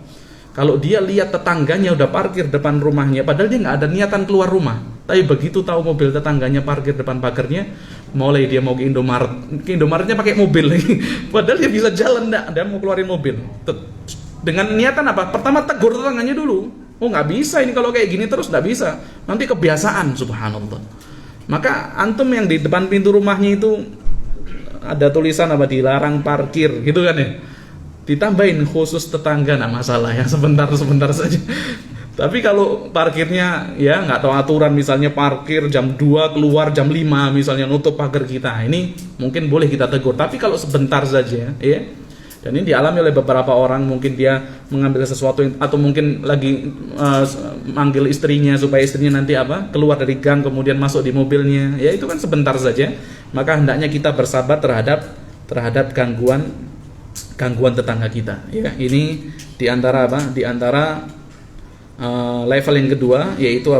kalau dia lihat tetangganya udah parkir depan rumahnya, padahal dia nggak ada niatan keluar rumah, tapi begitu tahu mobil tetangganya parkir depan pagarnya, mulai dia mau ke Indomaretnya pakai mobil lagi. Padahal dia bisa jalan, dia mau keluarin mobil. Dengan niatan apa? Pertama tegur tetangganya dulu. Oh nggak bisa ini kalau kayak gini terus, nggak bisa. Nanti kebiasaan, subhanallah. Maka antum yang di depan pintu rumahnya itu ada tulisan apa, dilarang parkir, gitu kan ya. Ditambahin khusus tetangga, nggak masalah ya, sebentar saja. Tapi kalau parkirnya ya nggak tahu aturan, misalnya parkir jam 2 keluar jam 5 misalnya, nutup pagar kita, ini mungkin boleh kita tegur. Tapi kalau sebentar saja ya, Dan ini dialami oleh beberapa orang, mungkin dia mengambil sesuatu atau mungkin lagi manggil istrinya supaya istrinya nanti keluar dari gang kemudian masuk di mobilnya. Ya itu kan sebentar saja. Maka hendaknya kita bersabar terhadap gangguan tetangga kita. Ya, ini di antara level yang kedua, yaitu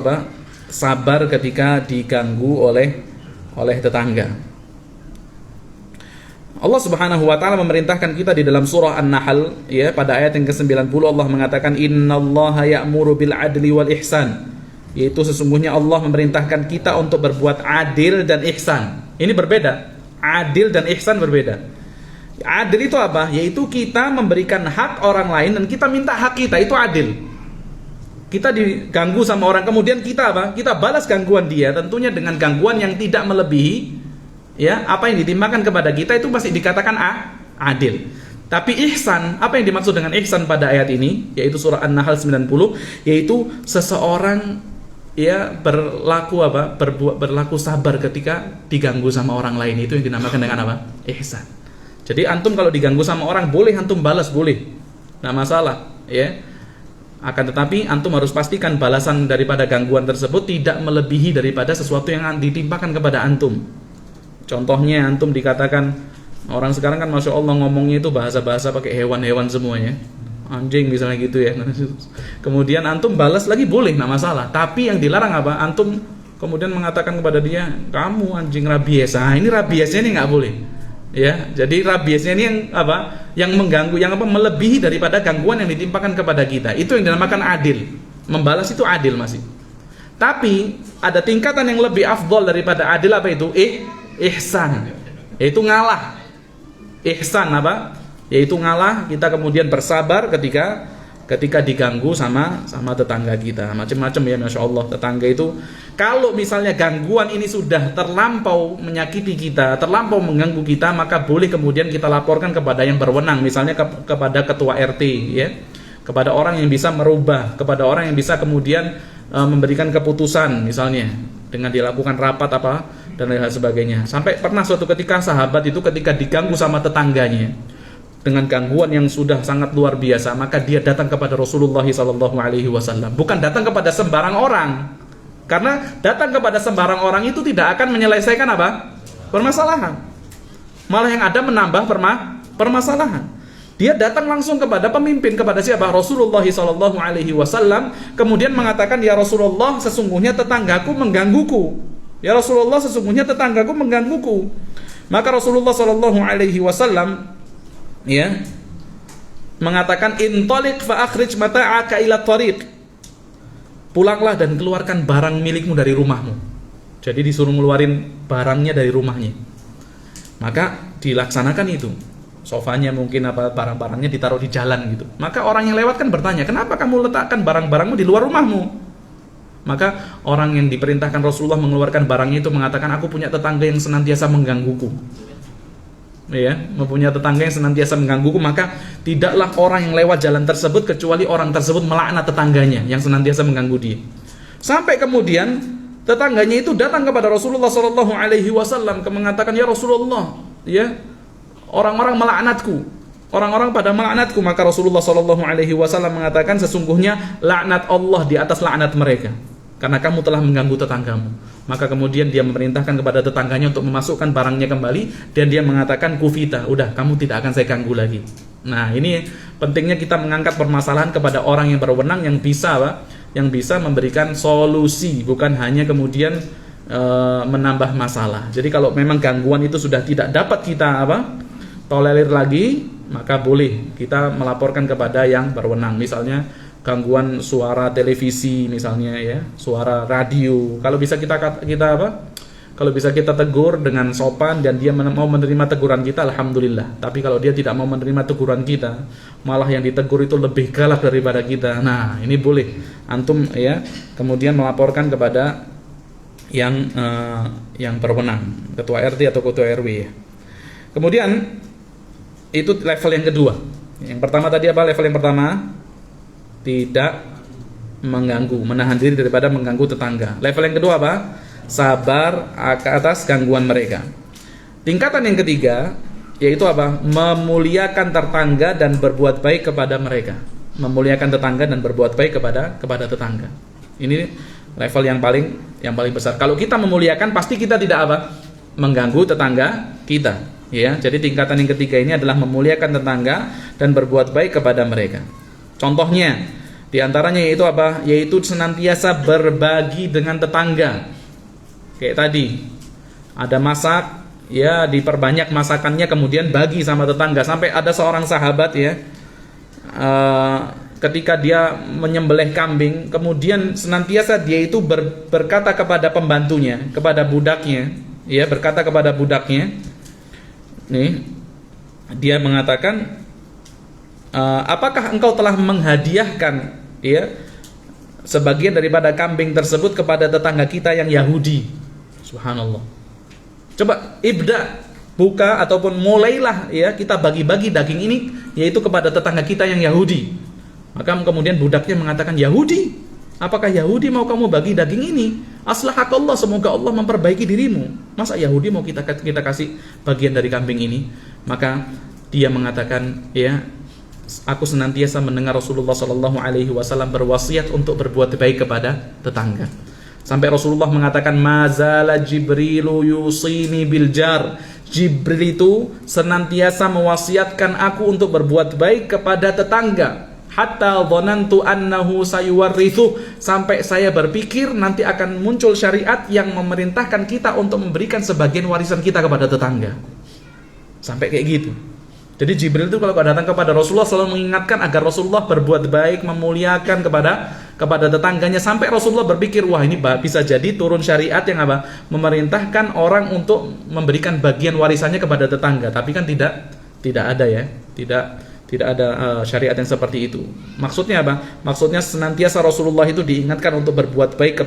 sabar ketika diganggu oleh tetangga. Allah Subhanahu wa taala memerintahkan kita di dalam surah An-Nahl, ya, pada ayat yang ke-90 Allah mengatakan innallaha ya'muru bil adli wal ihsan, yaitu sesungguhnya Allah memerintahkan kita untuk berbuat adil dan ihsan. Ini berbeda. Adil dan ihsan berbeda. Adil itu apa? Yaitu kita memberikan hak orang lain dan kita minta hak kita, itu adil. Kita diganggu sama orang, kemudian kita kita balas gangguan dia, tentunya dengan gangguan yang tidak melebihi ya apa yang ditimpakan kepada kita, itu masih dikatakan adil. Tapi ihsan, apa yang dimaksud dengan ihsan pada ayat ini, yaitu surah An-Nahl 90, yaitu seseorang ya berlaku sabar ketika diganggu sama orang lain, itu yang dinamakan dengan ihsan. Jadi antum kalau diganggu sama orang, boleh antum balas, boleh, nggak masalah, ya. Akan tetapi antum harus pastikan balasan daripada gangguan tersebut tidak melebihi daripada sesuatu yang ditimpakan kepada antum. Contohnya antum dikatakan, orang sekarang kan Masya Allah ngomongnya itu bahasa-bahasa pakai hewan-hewan semuanya, anjing misalnya gitu ya. Kemudian antum balas lagi, boleh, nggak masalah. Tapi yang dilarang antum kemudian mengatakan kepada dia, kamu anjing rabies. Nah, ini rabiesnya ini nggak boleh. Ya, jadi rabiesnya ini yang yang mengganggu, yang melebihi daripada gangguan yang ditimpakan kepada kita. Itu yang dinamakan adil. Membalas itu adil masih. Tapi ada tingkatan yang lebih afdol daripada adil, itu? Ihsan, yaitu ngalah. Ihsan yaitu ngalah, kita kemudian bersabar ketika diganggu sama tetangga kita. Macam-macam ya, Masya Allah. Tetangga itu kalau misalnya gangguan ini sudah terlampau menyakiti kita, terlampau mengganggu kita, maka boleh kemudian kita laporkan kepada yang berwenang, misalnya kepada ketua RT, ya, kepada orang yang bisa merubah, kepada orang yang bisa kemudian memberikan keputusan, misalnya dengan dilakukan rapat dan lain sebagainya. Sampai pernah suatu ketika sahabat itu ketika diganggu sama tetangganya dengan gangguan yang sudah sangat luar biasa, maka dia datang kepada Rasulullah SAW. Bukan datang kepada sembarang orang, karena datang kepada sembarang orang itu tidak akan menyelesaikan permasalahan, malah yang ada menambah permasalahan. Dia datang langsung kepada pemimpin, kepada siapa? Rasulullah SAW. Kemudian mengatakan, ya Rasulullah, sesungguhnya tetanggaku menggangguku. Ya Rasulullah, sesungguhnya tetanggaku menggangguku. Maka Rasulullah SAW ya mengatakan, intaliq fa akhrij mata'aka ila tariq. Pulanglah dan keluarkan barang milikmu dari rumahmu. Jadi disuruh ngeluarin barangnya dari rumahnya. Maka dilaksanakan itu. Sofanya mungkin barang-barangnya ditaruh di jalan gitu. Maka orang yang lewat kan bertanya, kenapa kamu letakkan barang-barangmu di luar rumahmu? Maka orang yang diperintahkan Rasulullah mengeluarkan barangnya itu mengatakan, aku punya tetangga yang senantiasa menggangguku. Ya, mempunyai tetangga yang senantiasa menggangguku, maka tidaklah orang yang lewat jalan tersebut kecuali orang tersebut melaknat tetangganya yang senantiasa mengganggu dia. Sampai kemudian tetangganya itu datang kepada Rasulullah SAW mengatakan, ya Rasulullah, ya, orang-orang melaknatku, orang-orang pada melaknatku. Maka Rasulullah SAW mengatakan, sesungguhnya laknat Allah di atas laknat mereka, karena kamu telah mengganggu tetanggamu. Maka kemudian dia memerintahkan kepada tetangganya untuk memasukkan barangnya kembali, dan dia mengatakan, kufita, udah, kamu tidak akan saya ganggu lagi. Nah, ini pentingnya kita mengangkat permasalahan kepada orang yang berwenang, yang bisa memberikan solusi, bukan hanya kemudian menambah masalah. Jadi kalau memang gangguan itu sudah tidak dapat kita tolerir lagi, maka boleh kita melaporkan kepada yang berwenang. Misalnya gangguan suara televisi, misalnya ya, suara radio. Kalau bisa kalau bisa kita tegur dengan sopan dan dia mau menerima teguran kita, alhamdulillah. Tapi kalau dia tidak mau menerima teguran kita, malah yang ditegur itu lebih galak daripada kita, nah ini boleh antum ya kemudian melaporkan kepada yang berwenang, ketua RT atau ketua RW ya. Kemudian itu level yang kedua. Yang pertama tadi level yang pertama? Tidak mengganggu, menahan diri daripada mengganggu tetangga. Level yang kedua Sabar atas gangguan mereka. Tingkatan yang ketiga, yaitu apa? Memuliakan tetangga dan berbuat baik kepada mereka. Memuliakan tetangga dan berbuat baik kepada tetangga. Ini level yang paling besar. Kalau kita memuliakan, pasti kita tidak apa? Mengganggu tetangga kita, ya. Jadi tingkatan yang ketiga ini adalah memuliakan tetangga dan berbuat baik kepada mereka. Contohnya, diantaranya yaitu apa? Yaitu senantiasa berbagi dengan tetangga. Kayak tadi, ada masak, ya diperbanyak masakannya, kemudian bagi sama tetangga. Sampai ada seorang sahabat, ya, ketika dia menyembelih kambing, kemudian senantiasa dia itu berkata kepada pembantunya, kepada budaknya, ya, berkata kepada budaknya, nih, dia mengatakan, apakah engkau telah menghadiahkan, ya, sebagian daripada kambing tersebut kepada tetangga kita yang Yahudi? Subhanallah. Coba buka ataupun mulailah, ya, kita bagi-bagi daging ini, yaitu kepada tetangga kita yang Yahudi. Maka kemudian budaknya mengatakan, Yahudi? Apakah Yahudi mau kamu bagi daging ini? Aslahakallah, semoga Allah memperbaiki dirimu. Masa Yahudi mau kita kasih bagian dari kambing ini? Maka dia mengatakan, ya, aku senantiasa mendengar Rasulullah SAW berwasiat untuk berbuat baik kepada tetangga. Sampai Rasulullah mengatakan, mazala Jibrilu yusini biljar. Jibril itu senantiasa mewasiatkan aku untuk berbuat baik kepada tetangga. Hatta dhanantu annahu sayuwarrithu, sampai saya berpikir nanti akan muncul syariat yang memerintahkan kita untuk memberikan sebagian warisan kita kepada tetangga. Sampai kayak gitu. Jadi Jibril itu kalau datang kepada Rasulullah selalu mengingatkan agar Rasulullah berbuat baik, memuliakan kepada tetangganya, sampai Rasulullah berpikir, wah ini bisa jadi turun syariat yang apa? Memerintahkan orang untuk memberikan bagian warisannya kepada tetangga. Tapi kan tidak ada, ya. Tidak ada syariat yang seperti itu. Maksudnya apa? Maksudnya senantiasa Rasulullah itu diingatkan untuk berbuat baik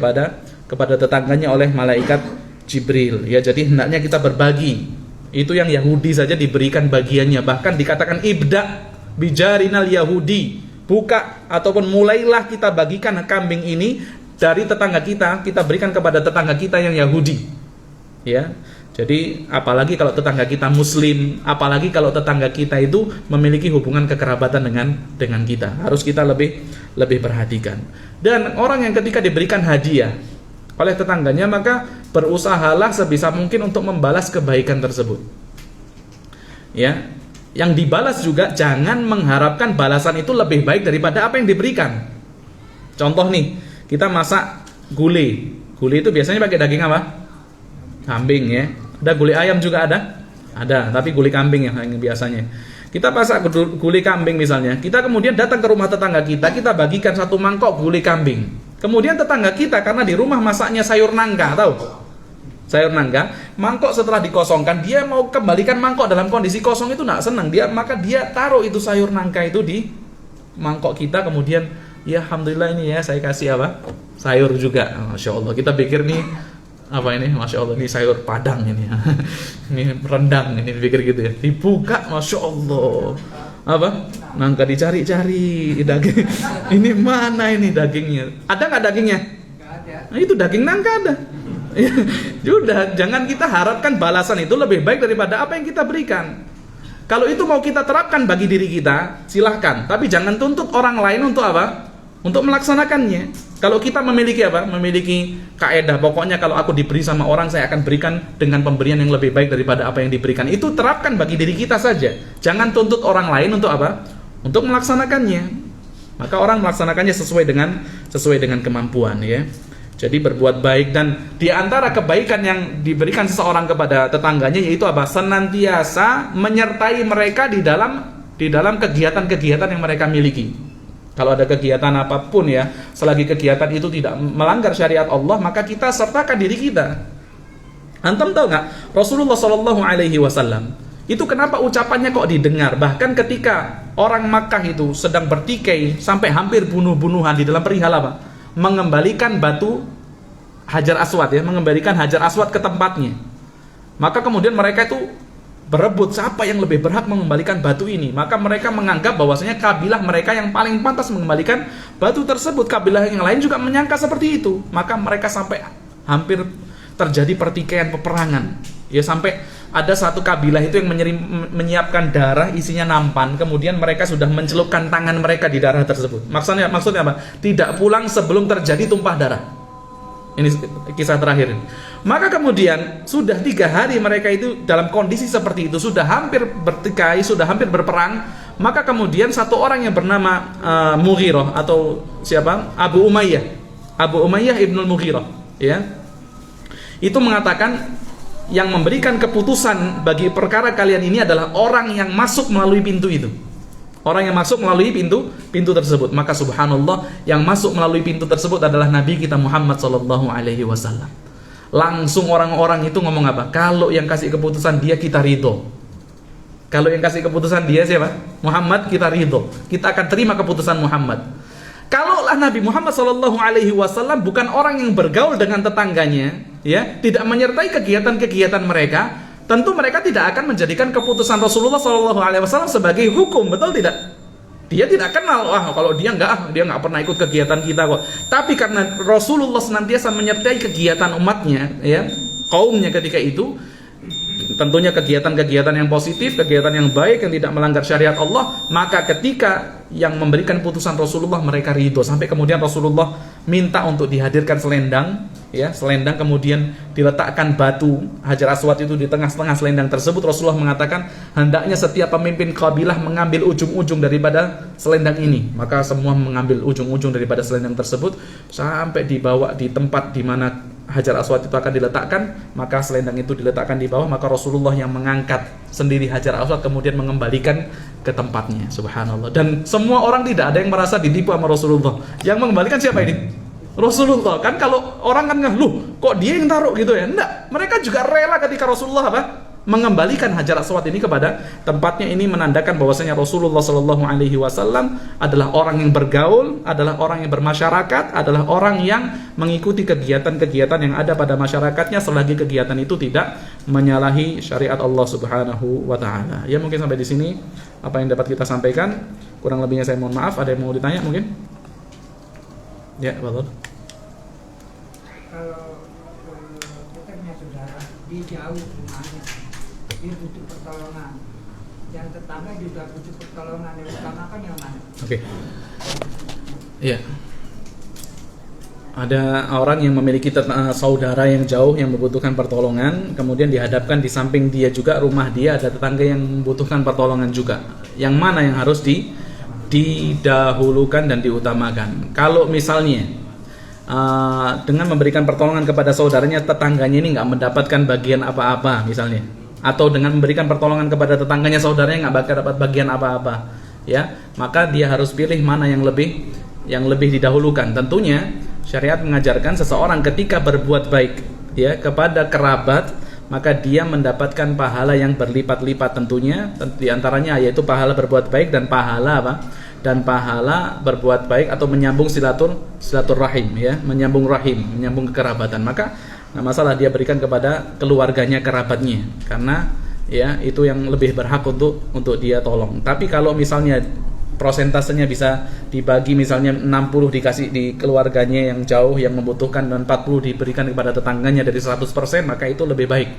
kepada tetangganya oleh malaikat Jibril. Ya, jadi hendaknya kita berbagi. Itu yang Yahudi saja diberikan bagiannya. Bahkan dikatakan ibda bijarinal Yahudi. Buka ataupun mulailah kita bagikan kambing ini dari tetangga kita berikan kepada tetangga kita yang Yahudi. Ya. Jadi apalagi kalau tetangga kita Muslim, apalagi kalau tetangga kita itu memiliki hubungan kekerabatan dengan kita, harus kita lebih perhatikan. Dan orang yang ketika diberikan hadiah oleh tetangganya, maka berusahalah sebisa mungkin untuk membalas kebaikan tersebut. Ya, yang dibalas juga jangan mengharapkan balasan itu lebih baik daripada apa yang diberikan. Contoh nih, kita masak gulai. Gulai itu biasanya pakai daging apa? Kambing, ya. Ada gulai ayam juga ada, tapi gulai kambing yang biasanya. Kita masak gulai kambing misalnya, kita kemudian datang ke rumah tetangga kita bagikan satu mangkok gulai kambing. Kemudian tetangga kita karena di rumah masaknya sayur nangka, tahu? Sayur nangka, mangkok setelah dikosongkan, dia mau kembalikan mangkok dalam kondisi kosong itu enggak senang, maka dia taruh itu sayur nangka itu di mangkok kita, kemudian ya alhamdulillah ini ya saya kasih apa? Sayur juga. Masya Allah, kita pikir nih apa ini, Masya Allah, ini sayur padang ini ini rendang, ini pikir gitu ya. Dibuka, Masya Allah, apa, nangka dicari-cari daging. Ini mana ini dagingnya? Ada nggak dagingnya? Nggak ada. Nah, itu daging nangka ada. Sudah, jangan kita harapkan balasan itu lebih baik daripada apa yang kita berikan. Kalau itu mau kita terapkan bagi diri kita, silahkan. Tapi jangan tuntut orang lain untuk apa? Untuk melaksanakannya. Kalau kita memiliki apa? Memiliki kaedah, pokoknya kalau aku diberi sama orang, saya akan berikan dengan pemberian yang lebih baik daripada apa yang diberikan. Itu terapkan bagi diri kita saja. Jangan tuntut orang lain untuk apa? Untuk melaksanakannya. Maka orang melaksanakannya sesuai dengan kemampuan, ya. Jadi berbuat baik, dan di antara kebaikan yang diberikan seseorang kepada tetangganya yaitu apa? Senantiasa menyertai mereka di dalam kegiatan-kegiatan yang mereka miliki. Kalau ada kegiatan apapun, ya, selagi kegiatan itu tidak melanggar syariat Allah, maka kita sertakan diri kita. Antum tahu nggak? Rasulullah SAW itu kenapa ucapannya kok didengar? Bahkan ketika orang Makkah itu sedang bertikai sampai hampir bunuh-bunuhan di dalam perihal apa? Mengembalikan batu Hajar Aswad, ya, mengembalikan Hajar Aswad ke tempatnya. Maka kemudian mereka itu berebut siapa yang lebih berhak mengembalikan batu ini. Maka mereka menganggap bahwasanya kabilah mereka yang paling pantas mengembalikan batu tersebut. Kabilah yang lain juga menyangka seperti itu. Maka mereka sampai hampir terjadi pertikaian, peperangan. Ya, sampai ada satu kabilah itu yang menyiapkan darah isinya nampan, kemudian mereka sudah mencelupkan tangan mereka di darah tersebut. Maksudnya apa? Tidak pulang sebelum terjadi tumpah darah. Ini kisah terakhir. Maka kemudian sudah 3 hari mereka itu dalam kondisi seperti itu, sudah hampir bertikai, sudah hampir berperang. Maka kemudian satu orang yang bernama Mughirah atau siapa? Abu Umayyah ibnul Mughirah, ya. Itu mengatakan yang memberikan keputusan bagi perkara kalian ini adalah orang yang masuk melalui pintu itu. Orang yang masuk melalui pintu tersebut. Maka subhanallah, yang masuk melalui pintu tersebut adalah Nabi kita Muhammad sallallahu alaihi wasallam. Langsung orang-orang itu ngomong apa? Kalau yang kasih keputusan dia, kita ridho. Kalau yang kasih keputusan dia siapa? Muhammad, kita ridho. Kita akan terima keputusan Muhammad. Kalaulah Nabi Muhammad sallallahu alaihi wasallam bukan orang yang bergaul dengan tetangganya, ya, tidak menyertai kegiatan-kegiatan mereka, tentu mereka tidak akan menjadikan keputusan Rasulullah sallallahu alaihi wasallam sebagai hukum, betul tidak? Dia tidak kenal, kalau dia nggak pernah ikut kegiatan kita kok. Tapi karena Rasulullah senantiasa menyertai kegiatan umatnya, ya, kaumnya ketika itu, tentunya kegiatan-kegiatan yang positif, kegiatan yang baik, yang tidak melanggar syariat Allah, maka ketika yang memberikan putusan Rasulullah, mereka ridho. Sampai kemudian Rasulullah minta untuk dihadirkan selendang, ya, selendang, kemudian diletakkan batu Hajar Aswad itu di tengah-tengah selendang tersebut. Rasulullah mengatakan hendaknya setiap pemimpin kabilah mengambil ujung-ujung daripada selendang ini. Maka semua mengambil ujung-ujung daripada selendang tersebut sampai dibawa di tempat di mana Hajar Aswad itu akan diletakkan. Maka selendang itu diletakkan di bawah, maka Rasulullah yang mengangkat sendiri Hajar Aswad kemudian mengembalikan ke tempatnya. Subhanallah. Dan semua orang tidak ada yang merasa ditipu sama Rasulullah. Yang mengembalikan siapa ini? Rasulullah. Kan kalau orang kan kok dia yang taruh gitu ya? Enggak. Mereka juga rela ketika Rasulullah mengembalikan Hajar Aswad ini kepada tempatnya. Ini menandakan bahwasanya Rasulullah Shallallahu Alaihi Wasallam adalah orang yang bergaul, adalah orang yang bermasyarakat, adalah orang yang mengikuti kegiatan-kegiatan yang ada pada masyarakatnya selagi kegiatan itu tidak menyalahi syariat Allah Subhanahu Wa Taala. Ya, mungkin sampai di sini apa yang dapat kita sampaikan. Kurang lebihnya saya mohon maaf. Ada yang mau ditanya mungkin? Ya, betul. Kalau kita punya saudara di jauh rumahnya, dia butuh pertolongan, yang tetangga juga butuh pertolongan, yang utamakan yang mana? Oke. Iya. Ada orang yang memiliki saudara yang jauh yang membutuhkan pertolongan, kemudian dihadapkan di samping dia juga rumah dia ada tetangga yang membutuhkan pertolongan juga. Yang mana yang harus didahulukan dan diutamakan? Kalau misalnya dengan memberikan pertolongan kepada saudaranya, tetangganya ini nggak mendapatkan bagian apa-apa misalnya, atau dengan memberikan pertolongan kepada tetangganya, saudaranya nggak bakal dapat bagian apa-apa, ya, maka dia harus pilih mana yang lebih didahulukan. Tentunya syariat mengajarkan seseorang ketika berbuat baik, ya, kepada kerabat, maka dia mendapatkan pahala yang berlipat-lipat tentunya. Di antaranya yaitu pahala berbuat baik dan pahala dan pahala berbuat baik atau menyambung silaturahim, ya, menyambung rahim, menyambung kekerabatan. Maka nggak masalah dia berikan kepada keluarganya, kerabatnya, karena ya itu yang lebih berhak untuk dia tolong. Tapi kalau misalnya prosentasenya bisa dibagi, misalnya 60 dikasih di keluarganya yang jauh yang membutuhkan dan 40 diberikan kepada tetangganya dari 100%, maka itu lebih baik,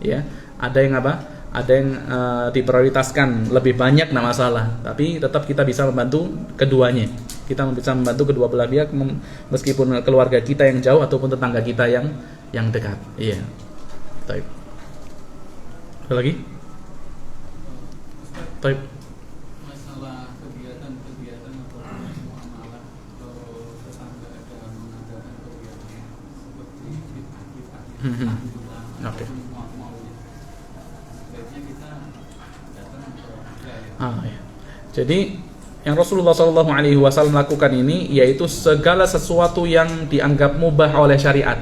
ya. Ada yang diprioritaskan lebih banyak, nggak masalah, tapi tetap kita bisa membantu keduanya. Kita bisa membantu kedua belah pihak, meskipun keluarga kita yang jauh ataupun tetangga kita yang dekat. Iya. Baik. Ada lagi? Baik. Masalah kegiatan-kegiatan atau muamalah atau tetangga dalam mengadakan kegiatan seperti kita. Oke. Ya. Jadi yang Rasulullah SAW lakukan ini yaitu segala sesuatu yang dianggap mubah oleh syariat.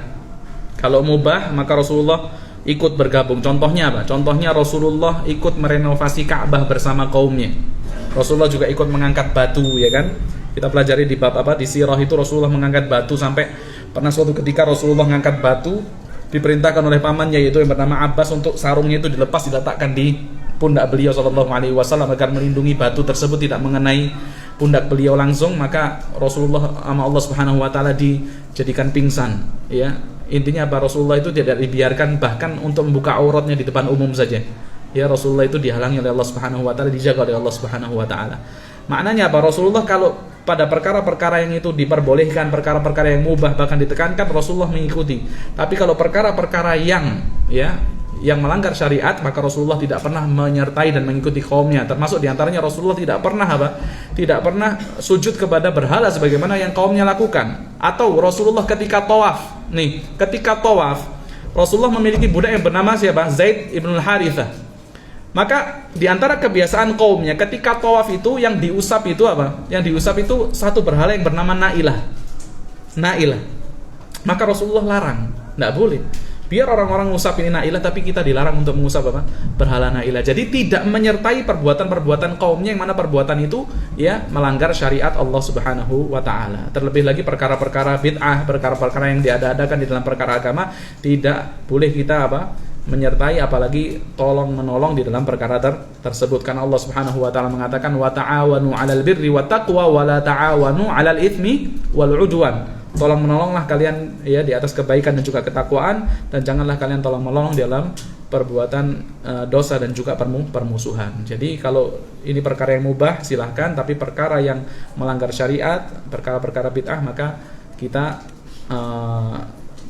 Kalau mubah maka Rasulullah ikut bergabung. Contohnya apa? Contohnya Rasulullah ikut merenovasi Ka'bah bersama kaumnya. Rasulullah juga ikut mengangkat batu, ya kan? Kita pelajari di bab di sirah itu Rasulullah mengangkat batu, sampai pernah suatu ketika Rasulullah mengangkat batu, diperintahkan oleh pamannya yaitu yang bernama Abbas untuk sarungnya itu diletakkan di pundak beliau sallallahu alaihi wasallam agar melindungi batu tersebut tidak mengenai pundak beliau langsung. Maka Rasulullah sama Allah Subhanahu wa taala dijadikan pingsan, ya. intinya apa, Rasulullah itu tidak dibiarkan bahkan untuk membuka auratnya di depan umum saja. Ya, Rasulullah itu dihalangi oleh Allah Subhanahu wa taala, dijaga oleh Allah Subhanahu wa taala. Maknanya apa? Rasulullah kalau pada perkara-perkara yang itu diperbolehkan, perkara-perkara yang mubah bahkan ditekankan, Rasulullah mengikuti. Tapi kalau perkara-perkara yang melanggar syariat, maka Rasulullah tidak pernah menyertai dan mengikuti kaumnya. Termasuk diantaranya Rasulullah tidak pernah tidak pernah sujud kepada berhala sebagaimana yang kaumnya lakukan. Atau Rasulullah ketika tawaf, Rasulullah memiliki budak yang bernama siapa? Zaid ibn Harithah. Maka diantara kebiasaan kaumnya ketika tawaf itu yang diusap itu apa? Yang diusap itu satu berhala yang bernama Nailah. Maka Rasulullah larang, tidak boleh. Biar orang-orang mengusap ini Nailah, tapi kita dilarang untuk mengusap apa? Berhala Nailah. Jadi tidak menyertai perbuatan-perbuatan kaumnya yang mana perbuatan itu ya melanggar syariat Allah Subhanahu wa taala. Terlebih lagi perkara-perkara bid'ah, perkara-perkara yang diada-adakan di dalam perkara agama, tidak boleh kita menyertai, apalagi tolong menolong di dalam perkara tersebut. Karena Allah Subhanahu wa taala mengatakan wa ta'awanu 'alal birri wat taqwa wa la ta'awanu 'alal itsmi wal 'udwan. Tolong menolonglah kalian ya di atas kebaikan dan juga ketakwaan, dan janganlah kalian tolong menolong dalam perbuatan dosa dan juga permusuhan. Jadi kalau ini perkara yang mubah silahkan, tapi perkara yang melanggar syariat, perkara-perkara bid'ah, maka kita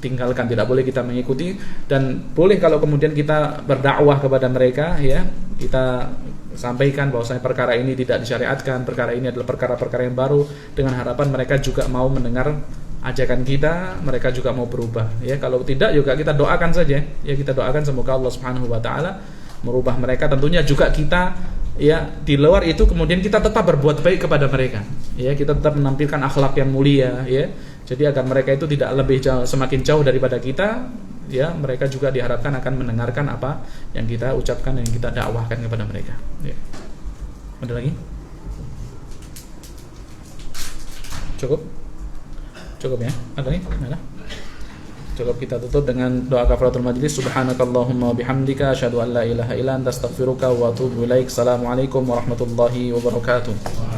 tinggalkan, tidak boleh kita mengikuti. Dan boleh kalau kemudian kita berdakwah kepada mereka, ya kita sampaikan bahwasanya perkara ini tidak disyariatkan, perkara ini adalah perkara-perkara yang baru, dengan harapan mereka juga mau mendengar ajakan kita, mereka juga mau berubah. Ya, kalau tidak juga kita doakan saja, ya kita doakan semoga Allah Subhanahu wa taala merubah mereka. Tentunya juga kita ya di luar itu kemudian kita tetap berbuat baik kepada mereka. Ya, kita tetap menampilkan akhlak yang mulia, ya. Jadi agar mereka itu tidak lebih semakin jauh daripada kita, ya mereka juga diharapkan akan mendengarkan apa yang kita ucapkan dan yang kita dakwahkan kepada mereka. Ya. Ada lagi? Cukup ya? Ada nih? Ada? Cukup, kita tutup dengan doa kafaratul majlis. Subhanakallahumma bihamdika asyhadu an la ilaha illa anta astaghfiruka wa atubu ilaik. Assalamualaikum warahmatullahi wabarakatuh.